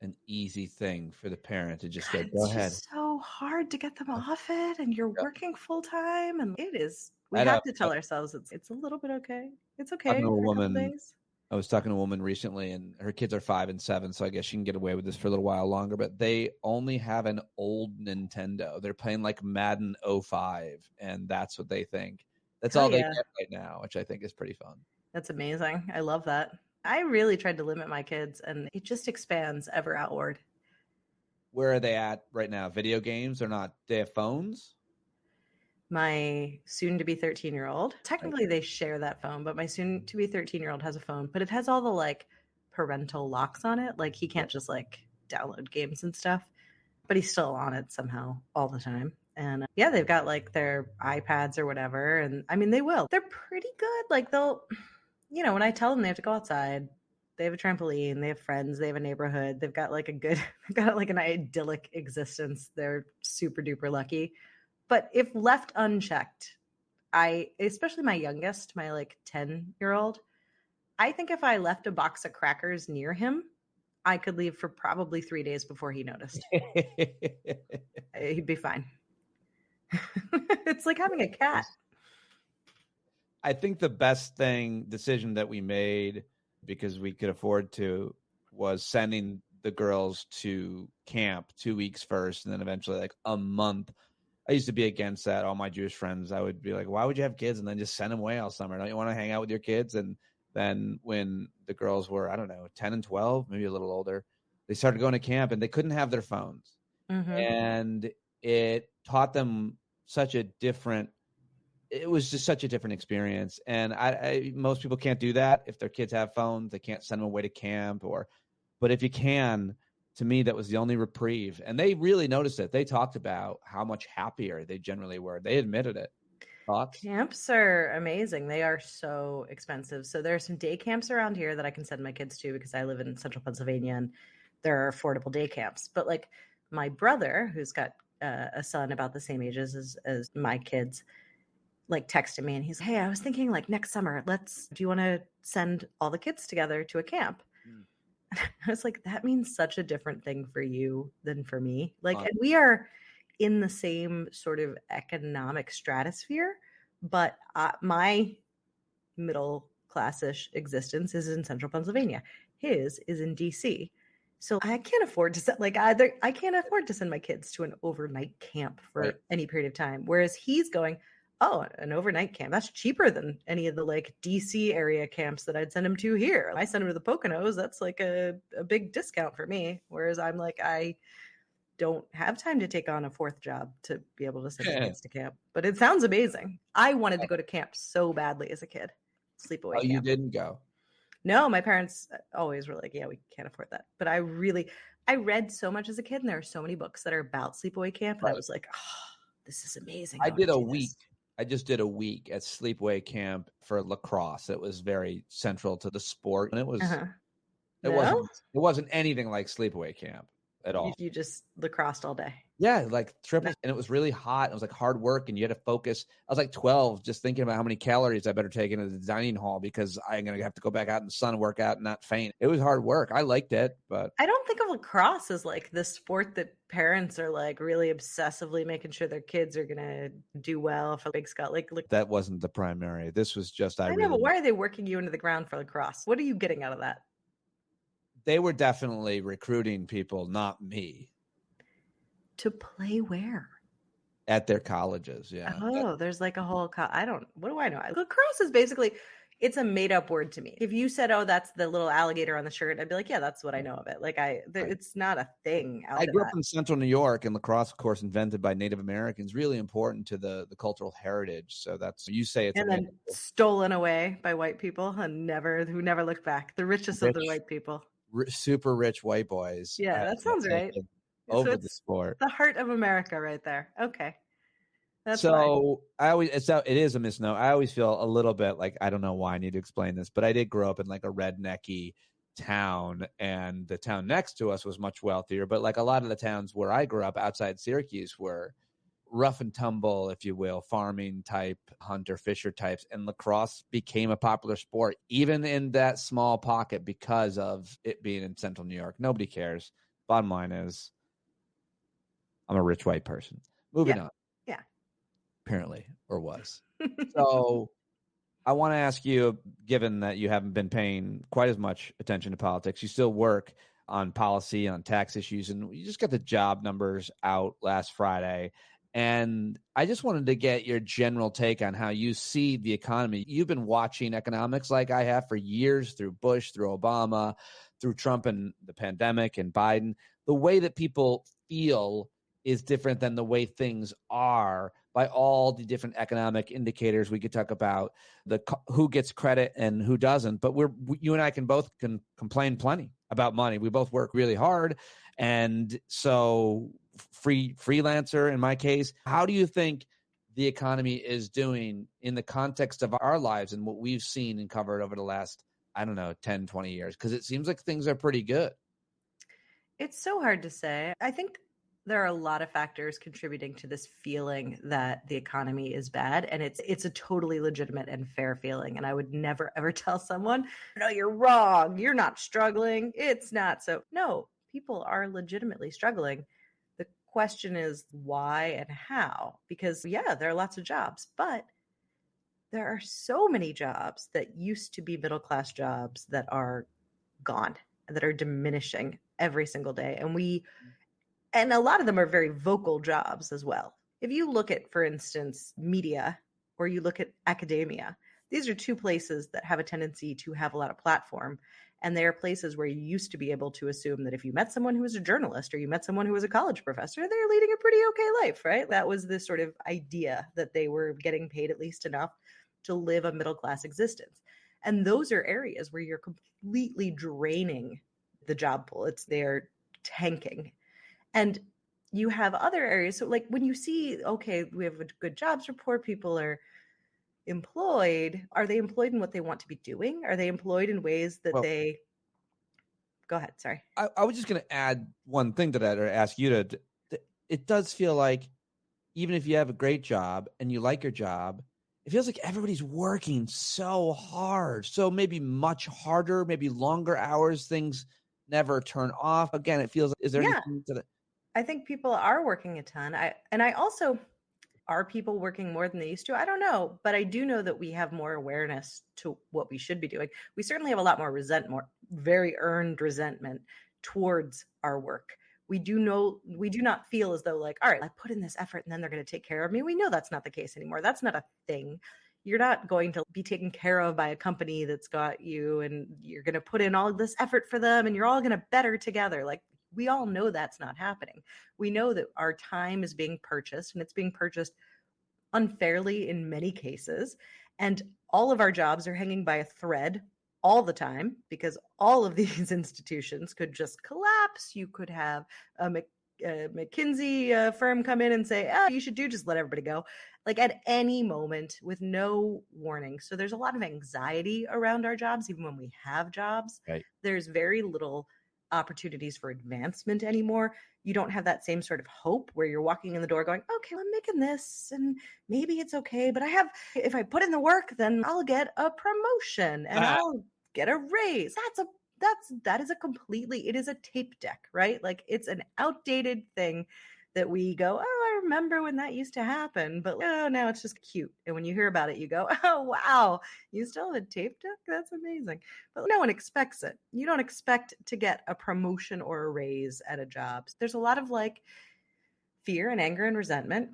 an easy thing for the parent to just go ahead. It's so hard to get them off it, and you're working full time, and it is. We have to tell ourselves it's a little bit okay. It's okay for a couple days. I was talking to a woman recently, and her kids are 5 and 7, so I guess she can get away with this for a little while longer. But they only have an old Nintendo. They're playing like Madden 05, and that's what they think. That's all they get right now, which I think is pretty fun. That's amazing. I love that. I really tried to limit my kids, and it just expands ever outward. Where are they at right now? Video games or not? They have phones? My soon-to-be 13-year-old. Technically, they share that phone, but my soon-to-be 13-year-old has a phone, but it has all the like parental locks on it. Like, he can't just like download games and stuff, but he's still on it somehow all the time. And they've got like their iPads or whatever. And I mean, they will. They're pretty good. Like, they'll... when I tell them they have to go outside, they have a trampoline, they have friends, they have a neighborhood, they've got like an idyllic existence. They're super duper lucky. But if left unchecked, especially my youngest, my like 10-year-old, I think if I left a box of crackers near him, I could leave for probably 3 days before he noticed. He'd be fine. It's like having a cat. I think the best decision that we made, because we could afford to, was sending the girls to camp 2 weeks first, and then eventually like a month. I used to be against that. All my Jewish friends, I would be like, why would you have kids and then just send them away all summer? Don't you want to hang out with your kids? And then when the girls were, 10 and 12, maybe a little older, they started going to camp and they couldn't have their phones. Mm-hmm. And it taught them it was just such a different experience. And most people can't do that. If their kids have phones, they can't send them away to camp but if you can, to me, that was the only reprieve. And they really noticed it. They talked about how much happier they generally were. They admitted it. Thoughts? Camps are amazing. They are so expensive. So there are some day camps around here that I can send my kids to because I live in central Pennsylvania and there are affordable day camps. But like my brother, who's got a son about the same age as my kids, like texted me and he's, hey, I was thinking like next summer, do you want to send all the kids together to a camp? I was like, that means such a different thing for you than for me. Like, and we are in the same sort of economic stratosphere, but my middle class-ish existence is in central Pennsylvania. His is in DC. So I can't afford to I can't afford to send my kids to an overnight camp for any period of time. Whereas he's going, oh, an overnight camp. That's cheaper than any of the like DC area camps that I'd send him to here. I send him to the Poconos. That's like a big discount for me. Whereas I'm like, I don't have time to take on a fourth job to be able to send my kids to camp. But it sounds amazing. I wanted to go to camp so badly as a kid. Sleepaway camp. You didn't go? No, my parents always were like, yeah, we can't afford that. But I read so much as a kid, and there are so many books that are about sleepaway camp. And I was like, oh, this is amazing. I wanna did a do week. this. I just did a week at sleepaway camp for lacrosse. It was very central to the sport, and it Uh-huh. wasn't No? it wasn't anything like sleepaway camp at all. You just lacrossed all day. Yeah, like triple, and it was really hot. It was like hard work, and you had to focus. I was like 12, just thinking about how many calories I better take into the dining hall because I'm gonna have to go back out in the sun, work out, and not faint. It was hard work. I liked it, but I don't think of lacrosse as like the sport that parents are like really obsessively making sure their kids are gonna do well for Big Sky. Like, that wasn't the primary. This was just I know, but why are they working you into the ground for lacrosse? What are you getting out of that? They were definitely recruiting people, not me, To play where? at their colleges. Yeah. Oh, there's like a whole. What do I know? Lacrosse is basically, it's a made up word to me. If you said, "Oh, that's the little alligator on the shirt," I'd be like, "Yeah, that's what I know of it." Like it's not a thing. I grew up in central New York, and lacrosse, of course, invented by Native Americans, really important to the cultural heritage. So that's, you say it's and then stolen away by white people and who never looked back. The richest of the white people. Super rich white boys. Yeah, that sounds right. Over So the sport. The heart of America right there. Okay. That's so fine. It is a misnomer. I always feel a little bit like, I don't know why I need to explain this, but I did grow up in like a rednecky town, and the town next to us was much wealthier. But like a lot of the towns where I grew up outside Syracuse were rough and tumble, if you will, farming type, hunter fisher types, and lacrosse became a popular sport even in that small pocket because of it being in central New York. Nobody cares. Bottom line is, I'm a rich white person. Moving on. Yeah. Apparently, or was. So I want to ask you, given that you haven't been paying quite as much attention to politics, you still work on policy, on tax issues, and you just got the job numbers out last Friday. And I just wanted to get your general take on how you see the economy. You've been watching economics like I have for years, through Bush, through Obama, through Trump and the pandemic and Biden. The way that people feel is different than the way things are by all the different economic indicators. We could talk about who gets credit and who doesn't, but you and I can complain plenty about money. We both work really hard. And so freelancer, in my case, how do you think the economy is doing in the context of our lives and what we've seen and covered over the last, 10, 20 years? Because it seems like things are pretty good. It's so hard to say. I think there are a lot of factors contributing to this feeling that the economy is bad, and it's a totally legitimate and fair feeling. And I would never ever tell someone, "No, you're wrong. You're not struggling. It's not so." No, people are legitimately struggling. The question is why and how? Because yeah, there are lots of jobs, but there are so many jobs that used to be middle class jobs that are gone, that are diminishing every single day, and a lot of them are very vocal jobs as well. If you look at, for instance, media, or you look at academia, these are two places that have a tendency to have a lot of platform. And they are places where you used to be able to assume that if you met someone who was a journalist or you met someone who was a college professor, they're leading a pretty okay life, right? That was this sort of idea that they were getting paid at least enough to live a middle class existence. And those are areas where you're completely draining the job pool. They're tanking. And you have other areas. So like when you see, okay, we have a good jobs report, people are employed. Are they employed in what they want to be doing? Are they employed in ways that go ahead. Sorry. I was just going to add one thing to that, or ask you to, it does feel like even if you have a great job and you like your job, it feels like everybody's working so hard. So maybe much harder, maybe longer hours, things never turn off. Again, it feels, is there anything to that? I think people are working a ton. Are people working more than they used to? I don't know, but I do know that we have more awareness to what we should be doing. We certainly have a lot more very earned resentment towards our work. We do not feel as though like, all right, I put in this effort and then they're going to take care of me. We know that's not the case anymore. That's not a thing. You're not going to be taken care of by a company that's got you, and you're going to put in all this effort for them and you're all going to better together. Like, we all know that's not happening. We know that our time is being purchased, and it's being purchased unfairly in many cases. And all of our jobs are hanging by a thread all the time, because all of these institutions could just collapse. You could have McKinsey firm come in and say, oh, you should just let everybody go, like at any moment with no warning. So there's a lot of anxiety around our jobs, even when we have jobs. Right. There's very little opportunities for advancement anymore. You don't have that same sort of hope where you're walking in the door going, okay, well, I'm making this and maybe it's okay, but if I put in the work, then I'll get a promotion and I'll get a raise. That is it is a tape deck, right? Like it's an outdated thing that we go, oh, I remember when that used to happen, but now it's just cute. And when you hear about it, you go, oh, wow, you still have a tape deck? That's amazing. But no one expects it. You don't expect to get a promotion or a raise at a job. There's a lot of like fear and anger and resentment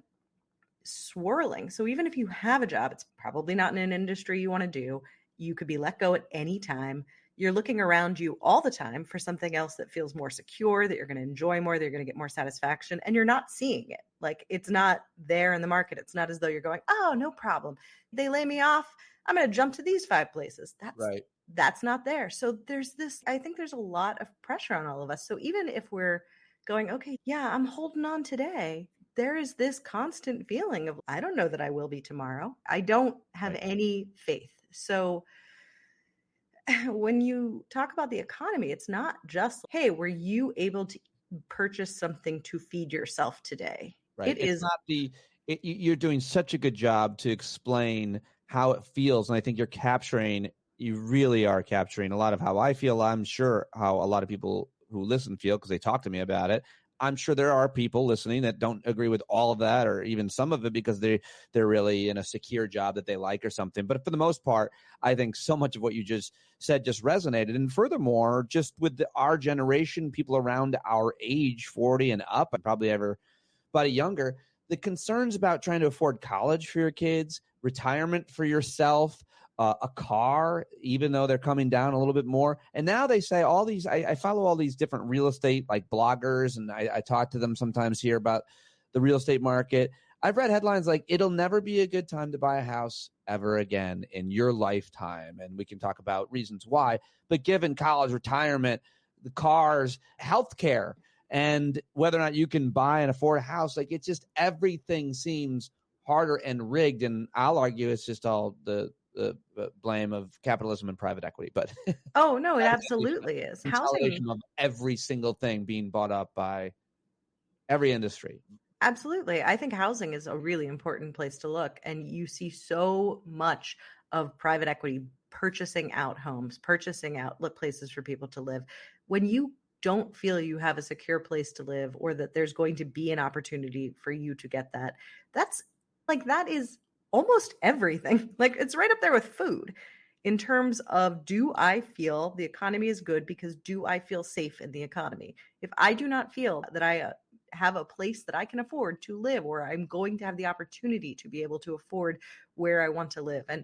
swirling. So even if you have a job, it's probably not in an industry you want to do. You could be let go at any time. You're looking around you all the time for something else that feels more secure, that you're going to enjoy more, that you're going to get more satisfaction, and you're not seeing it. Like it's not there in the market. It's not as though you're going, oh, no problem. They lay me off. I'm going to jump to these 5 places. That's not there. So I think there's a lot of pressure on all of us. So even if we're going, okay, yeah, I'm holding on today, there is this constant feeling of, I don't know that I will be tomorrow. I don't have any faith. So when you talk about the economy, it's not just, hey, were you able to purchase something to feed yourself today? Right. It's not you're doing such a good job to explain how it feels. And I think you really are capturing a lot of how I feel. I'm sure how a lot of people who listen feel because they talk to me about it. I'm sure there are people listening that don't agree with all of that or even some of it because they're really in a secure job that they like or something. But for the most part, I think so much of what you just said just resonated. And furthermore, just with our generation, people around our age, 40 and up, and probably everybody younger, the concerns about trying to afford college for your kids, retirement for yourself, a car, even though they're coming down a little bit more. And now they say all these, I follow all these different real estate like bloggers, and I talk to them sometimes here about the real estate market. I've read headlines like, it'll never be a good time to buy a house ever again in your lifetime. And we can talk about reasons why. But given college, retirement, the cars, healthcare, and whether or not you can buy and afford a house, like it's just everything seems harder and rigged. And I'll argue it's just all the blame of capitalism and private equity, but oh no, it absolutely is. Housing of every single thing being bought up by every industry. Absolutely. I think housing is a really important place to look, and you see so much of private equity purchasing out homes, purchasing out places for people to live. When you don't feel you have a secure place to live or that there's going to be an opportunity for you to get that, that is almost everything. Like it's right up there with food in terms of, do I feel the economy is good because do I feel safe in the economy? If I do not feel that I have a place that I can afford to live, or I'm going to have the opportunity to be able to afford where I want to live, and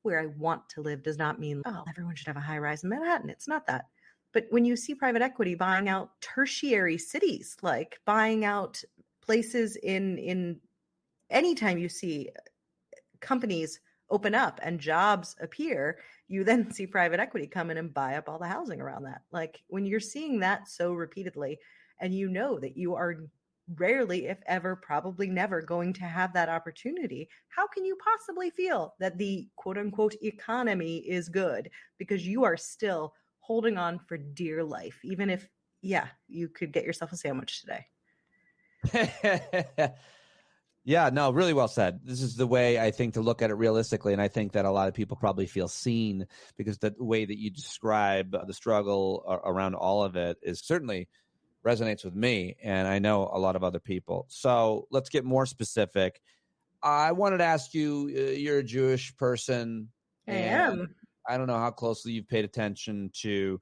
where I want to live does not mean, oh, everyone should have a high rise in Manhattan. It's not that. But when you see private equity buying out tertiary cities, like buying out places in anytime you see companies open up and jobs appear, you then see private equity come in and buy up all the housing around that. Like when you're seeing that so repeatedly, and you know that you are rarely, if ever, probably never going to have that opportunity, how can you possibly feel that the quote unquote economy is good? Because you are still holding on for dear life, even if, you could get yourself a sandwich today. Yeah, no, really well said. This is the way I think to look at it realistically. And I think that a lot of people probably feel seen because the way that you describe the struggle around all of it is certainly resonates with me. And I know a lot of other people. So let's get more specific. I wanted to ask you, you're a Jewish person. I am. I don't know how closely you've paid attention to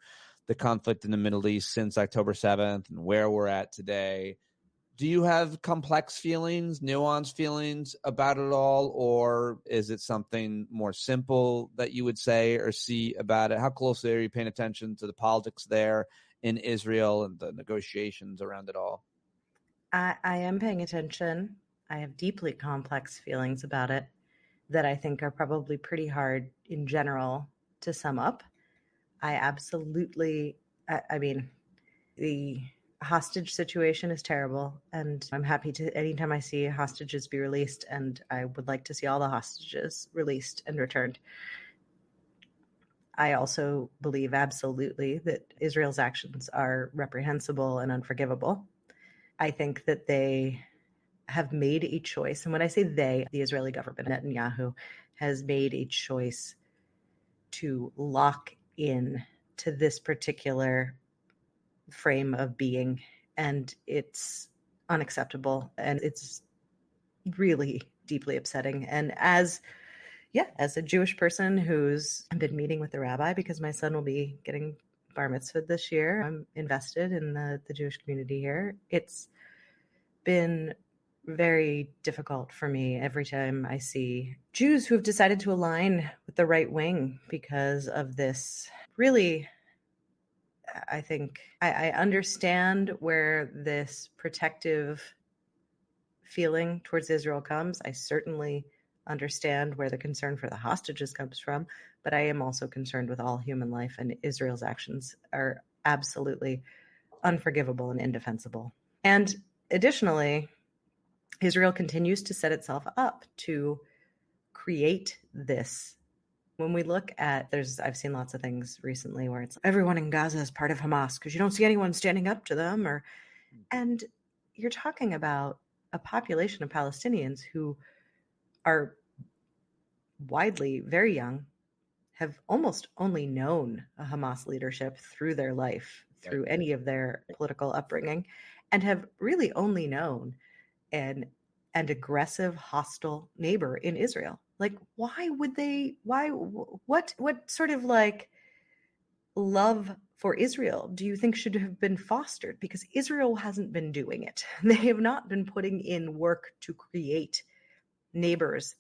the conflict in the Middle East since October 7th and where we're at today. Do you have complex feelings, nuanced feelings about it all, or is it something more simple that you would say or see about it? How closely are you paying attention to the politics there in Israel and the negotiations around it all? I am paying attention. I have deeply complex feelings about it that I think are probably pretty hard in general to sum up. I absolutely, I mean, the hostage situation is terrible, and I'm happy to anytime I see hostages be released, and I would like to see all the hostages released and returned. I also believe absolutely that Israel's actions are reprehensible and unforgivable. I think that they have made a choice, and when I say they, the Israeli government, Netanyahu, has made a choice to lock in to this particular frame of being, and it's unacceptable, and it's really deeply upsetting. And as a Jewish person who's been meeting with the rabbi because my son will be getting bar mitzvah this year, I'm invested in the Jewish community here. It's been very difficult for me every time I see Jews who have decided to align with the right wing because of this. Really, I think I understand where this protective feeling towards Israel comes. I certainly understand where the concern for the hostages comes from, but I am also concerned with all human life, and Israel's actions are absolutely unforgivable and indefensible. And additionally, Israel continues to set itself up to create this. When we look at, I've seen lots of things recently where it's everyone in Gaza is part of Hamas because you don't see anyone standing up to them, and you're talking about a population of Palestinians who are widely very young, have almost only known a Hamas leadership through their life, through any of their political upbringing, and have really only known an aggressive, hostile neighbor in Israel. Like, why would they? What sort of like love for Israel do you think should have been fostered? Because Israel hasn't been doing it. They have not been putting in work to create neighbors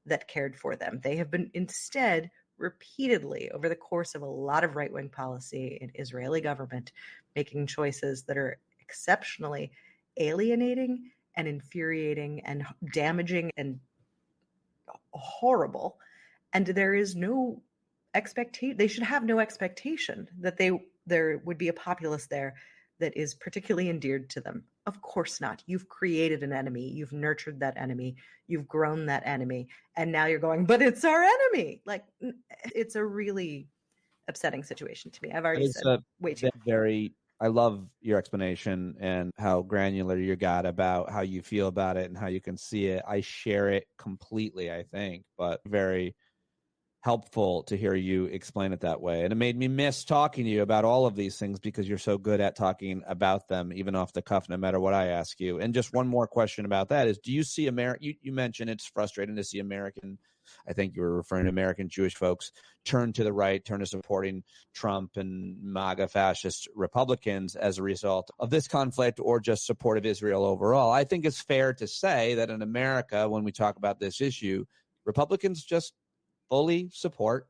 that cared for them. They have been instead repeatedly over the course of a lot of right-wing policy in Israeli government making choices that are exceptionally alienating and infuriating and damaging and horrible. And there is no expectation. They should have no expectation that there would be a populace there that is particularly endeared to them. Of course not. You've created an enemy. You've nurtured that enemy. You've grown that enemy. And now you're going, but it's our enemy. Like, it's a really upsetting situation to me. I've already said way too much. I love your explanation and how granular you got about how you feel about it and how you can see it. I share it completely, I think, but very helpful to hear you explain it that way. And it made me miss talking to you about all of these things because you're so good at talking about them, even off the cuff, no matter what I ask you. And just one more question about that is, do you see you mentioned it's frustrating to see I think you were referring to American Jewish folks turn to the right, turn to supporting Trump and MAGA fascist Republicans as a result of this conflict or just support of Israel overall. I think it's fair to say that in America, when we talk about this issue, Republicans just fully support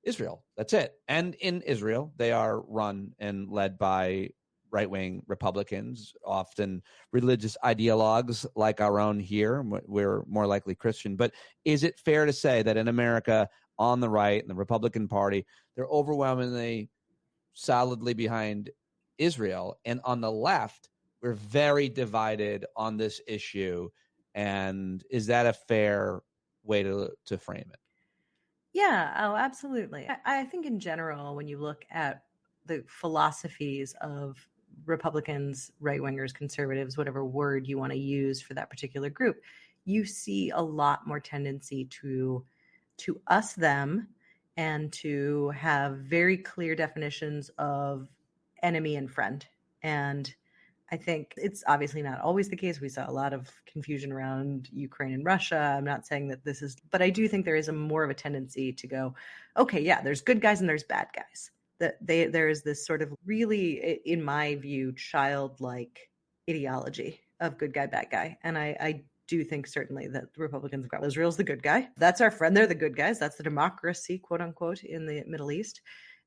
Israel. That's it. And in Israel, they are run and led by right-wing Republicans, often religious ideologues like our own here. We're more likely Christian. But is it fair to say that in America, on the right and the Republican Party, they're overwhelmingly solidly behind Israel? And on the left, we're very divided on this issue. And is that a fair way to frame it? Yeah, oh, absolutely. I think in general, when you look at the philosophies of Republicans, right-wingers, conservatives, whatever word you want to use for that particular group, you see a lot more tendency to us them and to have very clear definitions of enemy and friend. And I think it's obviously not always the case. We saw a lot of confusion around Ukraine and Russia. I'm not saying that this is, but I do think there is more of a tendency to go, okay, yeah, there's good guys and there's bad guys. There is this sort of really, in my view, childlike ideology of good guy, bad guy. And I do think certainly that the Republicans have got Israel's the good guy. That's our friend. They're the good guys. That's the democracy, quote unquote, in the Middle East.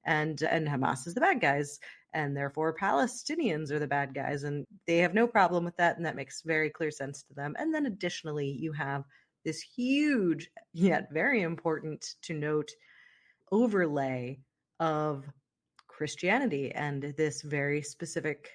And Hamas is the bad guys. And therefore Palestinians are the bad guys. And they have no problem with that. And that makes very clear sense to them. And then additionally, you have this huge, yet very important to note, overlay of Christianity and this very specific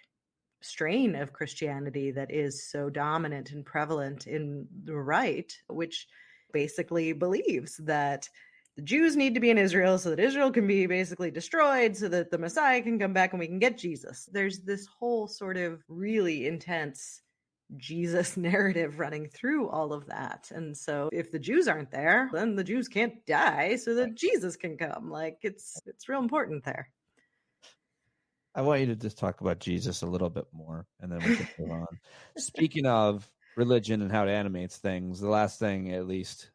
strain of Christianity that is so dominant and prevalent in the right, which basically believes that the Jews need to be in Israel so that Israel can be basically destroyed so that the Messiah can come back and we can get Jesus. There's this whole sort of really intense Jesus narrative running through all of that. And so if the Jews aren't there, then the Jews can't die so that Jesus can come. Like it's real important there. I want you to just talk about Jesus a little bit more, and then we can move on. Speaking of religion and how it animates things, the last thing, at least,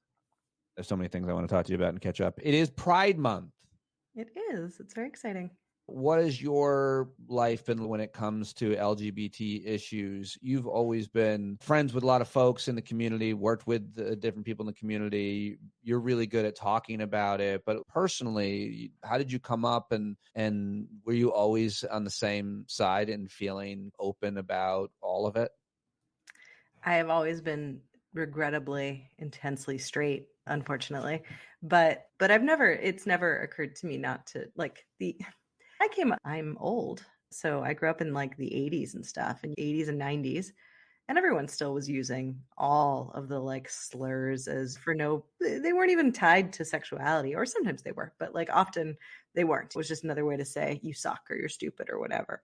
there's so many things I want to talk to you about and catch up. It is Pride Month. It is. It's very exciting. What is your life been when it comes to LGBT issues? You've always been friends with a lot of folks in the community, worked with different people in the community. You're really good at talking about it. But personally, how did you come up and were you always on the same side and feeling open about all of it? I have always been regrettably intensely straight, unfortunately. But it's never occurred to me not to I'm old. So I grew up in like the 80s and stuff, in the 80s and 90s. And everyone still was using all of the like slurs they weren't even tied to sexuality, or sometimes they were, but like often they weren't. It was just another way to say you suck or you're stupid or whatever.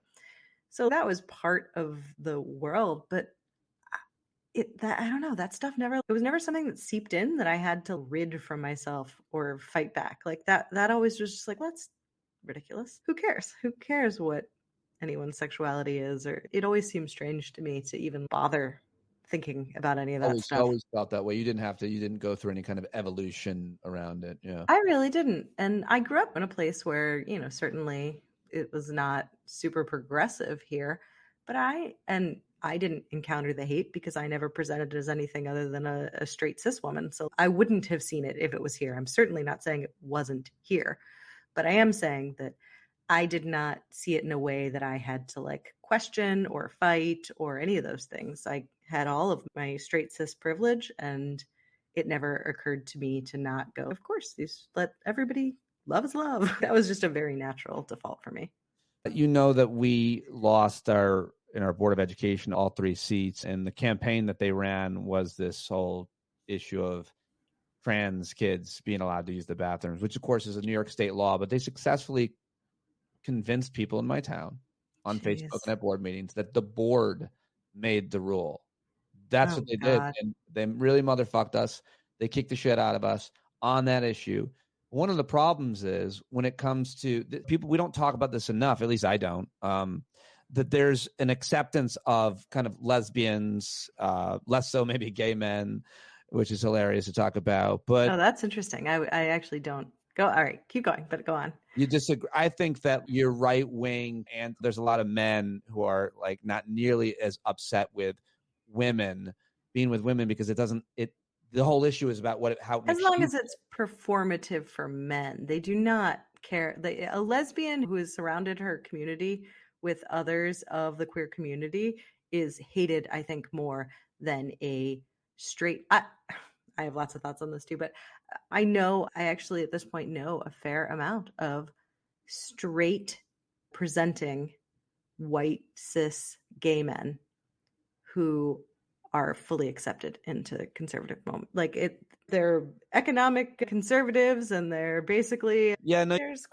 So that was part of the world. But I don't know, that stuff it was never something that seeped in that I had to rid from myself or fight back. Like that always was just like, that's ridiculous. Who cares? Who cares what anyone's sexuality is? Or it always seems strange to me to even bother thinking about any of that stuff. I always felt that way. You didn't go through any kind of evolution around it. Yeah. I really didn't. And I grew up in a place where, certainly it was not super progressive here, but I didn't encounter the hate because I never presented as anything other than a straight cis woman. So I wouldn't have seen it if it was here. I'm certainly not saying it wasn't here. But I am saying that I did not see it in a way that I had to like question or fight or any of those things. I had all of my straight cis privilege, and it never occurred to me to not go, of course, let everybody love is love. That was just a very natural default for me. You know that we lost in our Board of Education all 3 seats, and the campaign that they ran was this whole issue of trans kids being allowed to use the bathrooms, which of course is a New York state law, but they successfully convinced people in my town on Facebook and at board meetings that the board made the rule. That's what they did. And they really motherfucked us. They kicked the shit out of us on that issue. One of the problems is when it comes to people, we don't talk about this enough, at least I don't, that there's an acceptance of kind of lesbians, less so maybe gay men, which is hilarious to talk about. But that's interesting. I actually don't go. All right, keep going, but go on. You disagree? I think that you're right wing, and there's a lot of men who are like not nearly as upset with women being with women because the whole issue is about how as long as it's performative for men. They do not care. A lesbian who has surrounded her community with others of the queer community is hated, I think, more than a straight. I have lots of thoughts on this too, but I actually at this point know a fair amount of straight presenting white cis gay men who are fully accepted into conservative moment. They're economic conservatives, and they're basically there's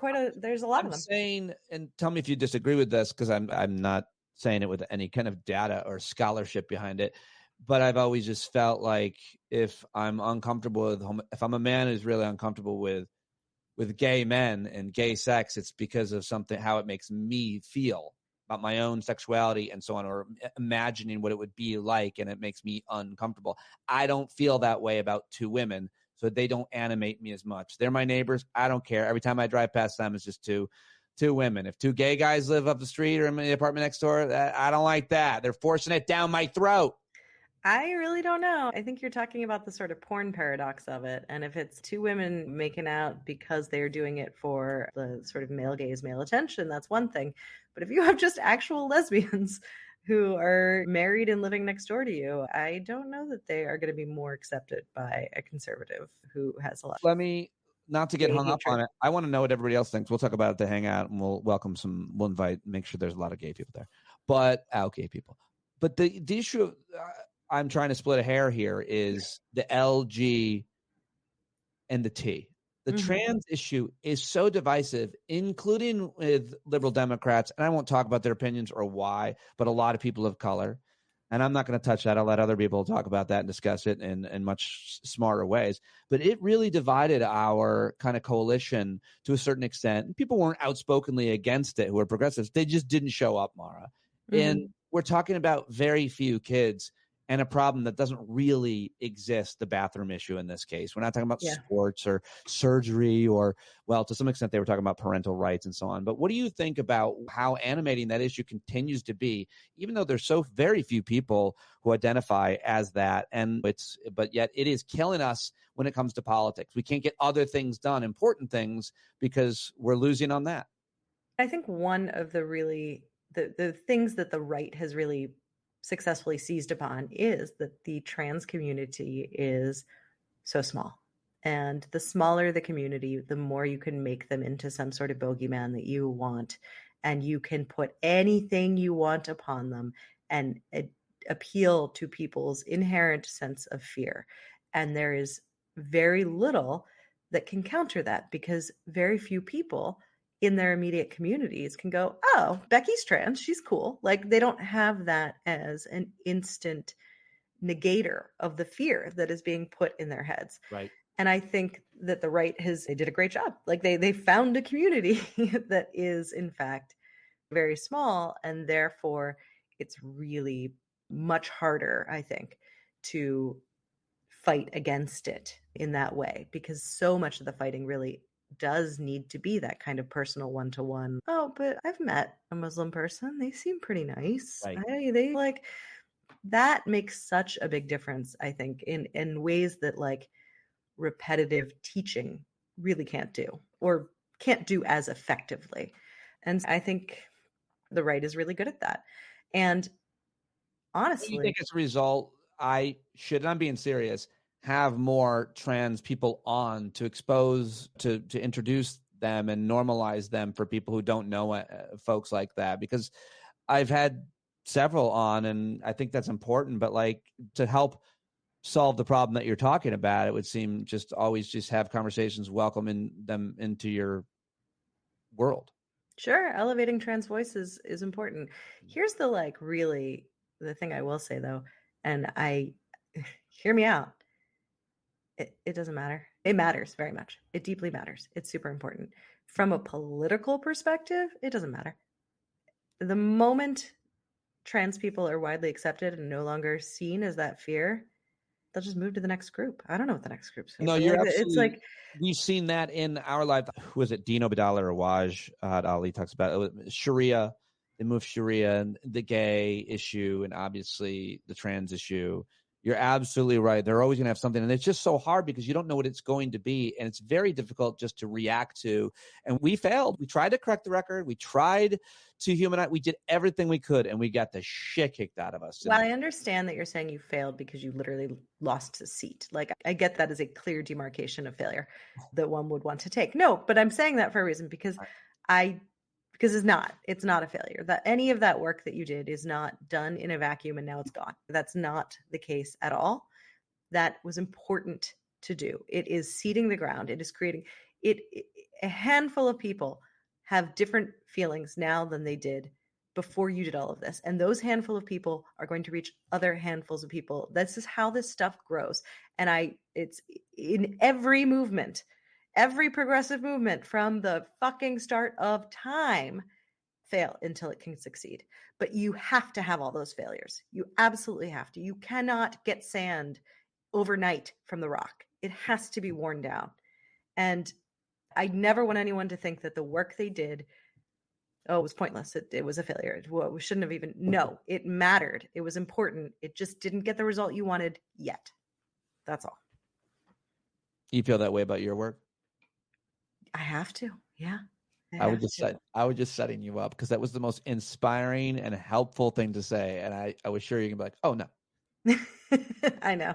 a lot of them. Saying, and tell me if you disagree with this, because I'm not saying it with any kind of data or scholarship behind it, but I've always just felt like if I'm uncomfortable if I'm a man who's really uncomfortable with gay men and gay sex, it's because of how it makes me feel about my own sexuality and so on, or imagining what it would be like, and it makes me uncomfortable. I don't feel that way about 2 women, so they don't animate me as much. They're my neighbors. I don't care. Every time I drive past them, it's just two women. If 2 gay guys live up the street or in the apartment next door, I don't like that. They're forcing it down my throat. I really don't know. I think you're talking about the sort of porn paradox of it. And if it's 2 women making out because they're doing it for the sort of male gaze, male attention, that's one thing. But if you have just actual lesbians who are married and living next door to you, I don't know that they are going to be more accepted by a conservative who has a lot. not to get gay hung up hatred. on it, I want to know what everybody else thinks. We'll talk about it at the Hangout, and we'll invite, make sure there's a lot of gay people there, gay people. But the issue of, I'm trying to split a hair here is the LG and the T. The trans issue is so divisive, including with liberal Democrats, and I won't talk about their opinions or why, but a lot of people of color. And I'm not going to touch that. I'll let other people talk about that and discuss it in much smarter ways. But it really divided our kind of coalition to a certain extent. People weren't outspokenly against it who were progressives. They just didn't show up, Maura. And we're talking about very few kids and a problem that doesn't really exist, the bathroom issue in this case. We're not talking about sports or surgery or, well, to some extent they were talking about parental rights and so on. But what do you think about how animating that issue continues to be, even though there's so very few people who identify as that, but yet it is killing us when it comes to politics. We can't get other things done, important things, because we're losing on that. I think one of the really, the things that the right has really successfully seized upon is that the trans community is so small. And the smaller the community, the more you can make them into some sort of bogeyman that you want. And you can put anything you want upon them and appeal to people's inherent sense of fear. And there is very little that can counter that, because very few people in their immediate communities can go, oh, Becky's trans, she's cool. Like, they don't have that as an instant negator of the fear that is being put in their heads. Right. And I think that the right they did a great job. Like, they found a community that is in fact very small, and therefore it's really much harder, I think, to fight against it in that way, because so much of the fighting really does need to be that kind of personal one-to-one. Oh, but I've met a Muslim person. They seem pretty nice. Right. They like, that makes such a big difference, I think, in ways that like repetitive teaching really can't do, or can't do as effectively. And I think the right is really good at that. And honestly, you think as a result, I'm being serious, have more trans people on to expose, to introduce them and normalize them for people who don't know folks like that? Because I've had several on, and I think that's important, but like, to help solve the problem that you're talking about, it would seem just always just have conversations, welcoming them into your world. Sure, elevating trans voices is important. Here's the the thing I will say though, and hear me out. It doesn't matter. It matters very much. It deeply matters. It's super important. From a political perspective, it doesn't matter. The moment trans people are widely accepted and no longer seen as that fear, they'll just move to the next group. I don't know what the next group's. No, you're absolutely. It's like, we've seen that in our life. Who was it? Dino Badala or Waj Ali talks about it. Sharia. They moved Sharia and the gay issue, and obviously the trans issue. You're absolutely right. They're always going to have something. And it's just so hard because you don't know what it's going to be. And it's very difficult just to react to. And we failed. We tried to correct the record. We tried to humanize. We did everything we could, and we got the shit kicked out of us. Well, I understand that you're saying you failed because you literally lost a seat. Like, I get that as a clear demarcation of failure that one would want to take. No, but I'm saying that for a reason, because it's not a failure. That any of that work that you did is not done in a vacuum and now it's gone. That's not the case at all. That was important to do. It is seeding the ground. It is creating it. A handful of people have different feelings now than they did before you did all of this. And those handful of people are going to reach other handfuls of people. This is how this stuff grows. And it's in every movement. Every progressive movement from the fucking start of time fail until it can succeed. But you have to have all those failures. You absolutely have to. You cannot get sand overnight from the rock. It has to be worn down. And I never want anyone to think that the work they did, it was pointless. It was a failure. We shouldn't have even. No, it mattered. It was important. It just didn't get the result you wanted yet. That's all. You feel that way about your work? I have to. Yeah. I was just setting you up because that was the most inspiring and helpful thing to say. And I was sure you can be like, oh, no. I know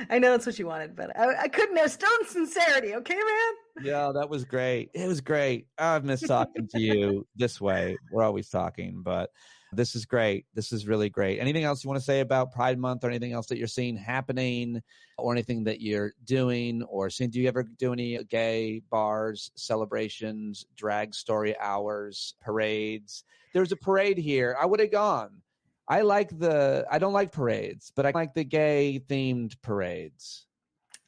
that's what you wanted, but I couldn't have stone sincerity. Okay, man. Yeah, that was great. It was great. I've missed talking to you this way. We're always talking, but this is great. This is really great. Anything else you want to say about Pride Month, or anything else that you're seeing happening, or anything that you're doing or seeing? Do you ever do any gay bars, celebrations, drag story hours, parades? There was a parade here. I would have gone. I don't like parades, but I like the gay themed parades.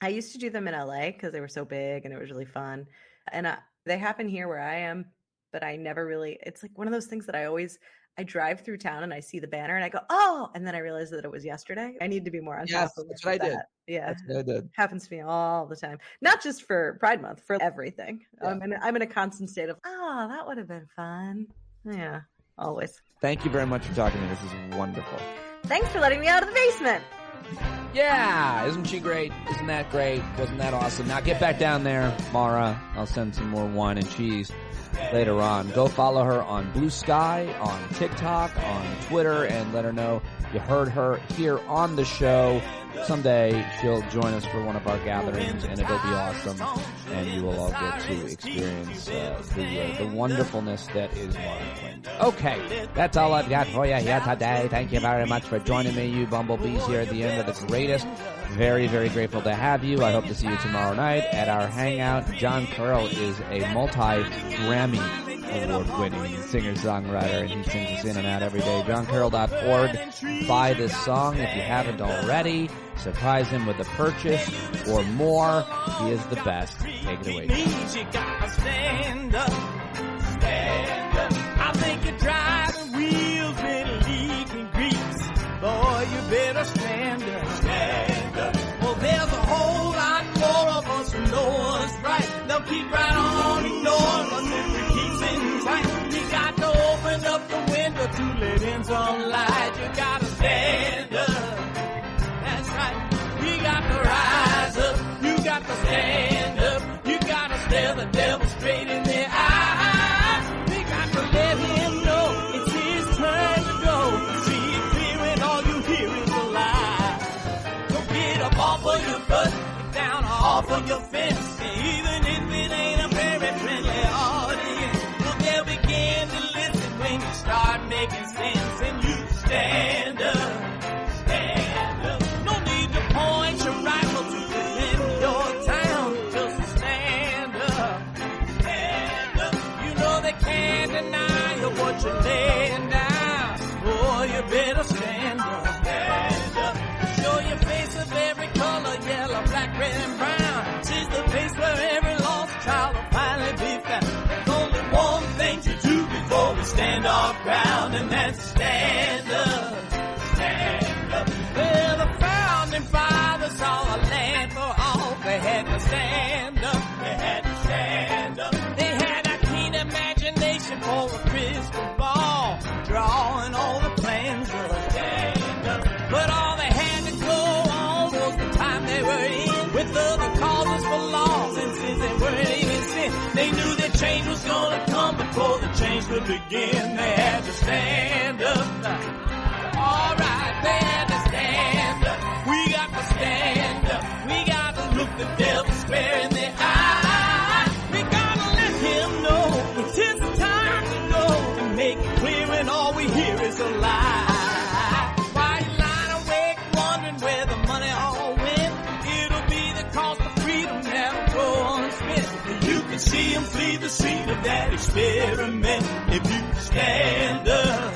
I used to do them in LA because they were so big and it was really fun. And they happen here where I am, but I never really, it's like one of those things that I drive through town and I see the banner and I go, oh, and then I realize that it was yesterday. I need to be more on top of that's what that. I did. Yeah. That's what I did. Happens to me all the time. Not just for Pride Month, for everything. Yeah. I'm in a constant state of, that would have been fun. Yeah, always. Thank you very much for talking to me. This is wonderful. Thanks for letting me out of the basement. Yeah, isn't she great? Isn't that great? Wasn't that awesome? Now get back down there, Maura. I'll send some more wine and cheese later on. Go follow her on Blue Sky, on TikTok, on Twitter, and let her know you heard her here on the show. Someday she'll join us for one of our gatherings, and it'll be awesome, and you will all get to experience the wonderfulness that is Maura Quint. Okay, that's all I've got for you here today. Thank you very much for joining me, you bumblebees, here at the end of the greatest. Very, very grateful to have you. I hope to see you tomorrow night at our hangout. Jon Carroll is a multi-Grammy award-winning singer-songwriter, and he sings us in and out every day. JonCarroll.org. Buy this song if you haven't already. Surprise him with a purchase or more. He is the best. Take it away. You gotta stand up, stand up. I think you're driving wheels with leaking grease. Boy, you better stand up, stand up. Well, there's a whole lot more of us who know what's right. They'll keep right on ignoring us if we keep sitting tight. You got to open up the window to let in some light. You gotta stand up. That's right. We got to rise up. You got to stand up. You got to stare the devil straight in the eye. We got to let him know it's his turn to go. See it clear when all you hear is a lie. So get up off of your butt, get down off of your fence. Even if it ain't a very friendly audience, well, they'll begin to listen when you start making sense. And you stand up, stand up. No need to point your rifle to defend your town. Just stand up, stand up. You know they can't deny you what you're laying down. Boy, you better stand up, stand up. Show your face of every color, yellow, black, red, and brown. She's the place where every lost child will finally be found. There's only one thing to do before we stand our ground, and that's stand up, stand up. Well, the founding fathers saw a land for all. They had to stand up, they had to stand up. They had a keen imagination for a crystal ball, drawing all the plans of a stand up. But all they had to go on was the time they were in, with other causes for laws, and since they weren't even sin, they knew that change was gonna come before the change could begin. They had to stand up. All right, they had to stand up. We got to stand up. We got to look the devil square in the eye. We gotta let him know it's his time to go, and make it clear when all we hear is a lie. Why you lying awake wondering where the money all went? It'll be the cost of freedom that'll go unspent. You can see him flee the scene of that experiment if you stand up.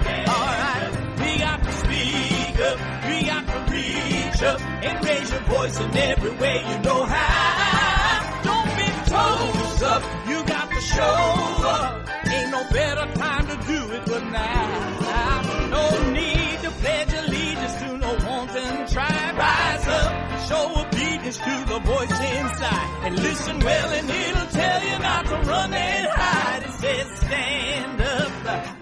Alright, we got to speak up, we got to reach up, and raise your voice in every way you know how. Don't be toes up, you got to show up. Ain't no better time to do it but now. No need to pledge allegiance to no wanton tribe. Rise up, show obedience to the voice inside, and listen well and it'll tell you not to run and hide. It says stand up.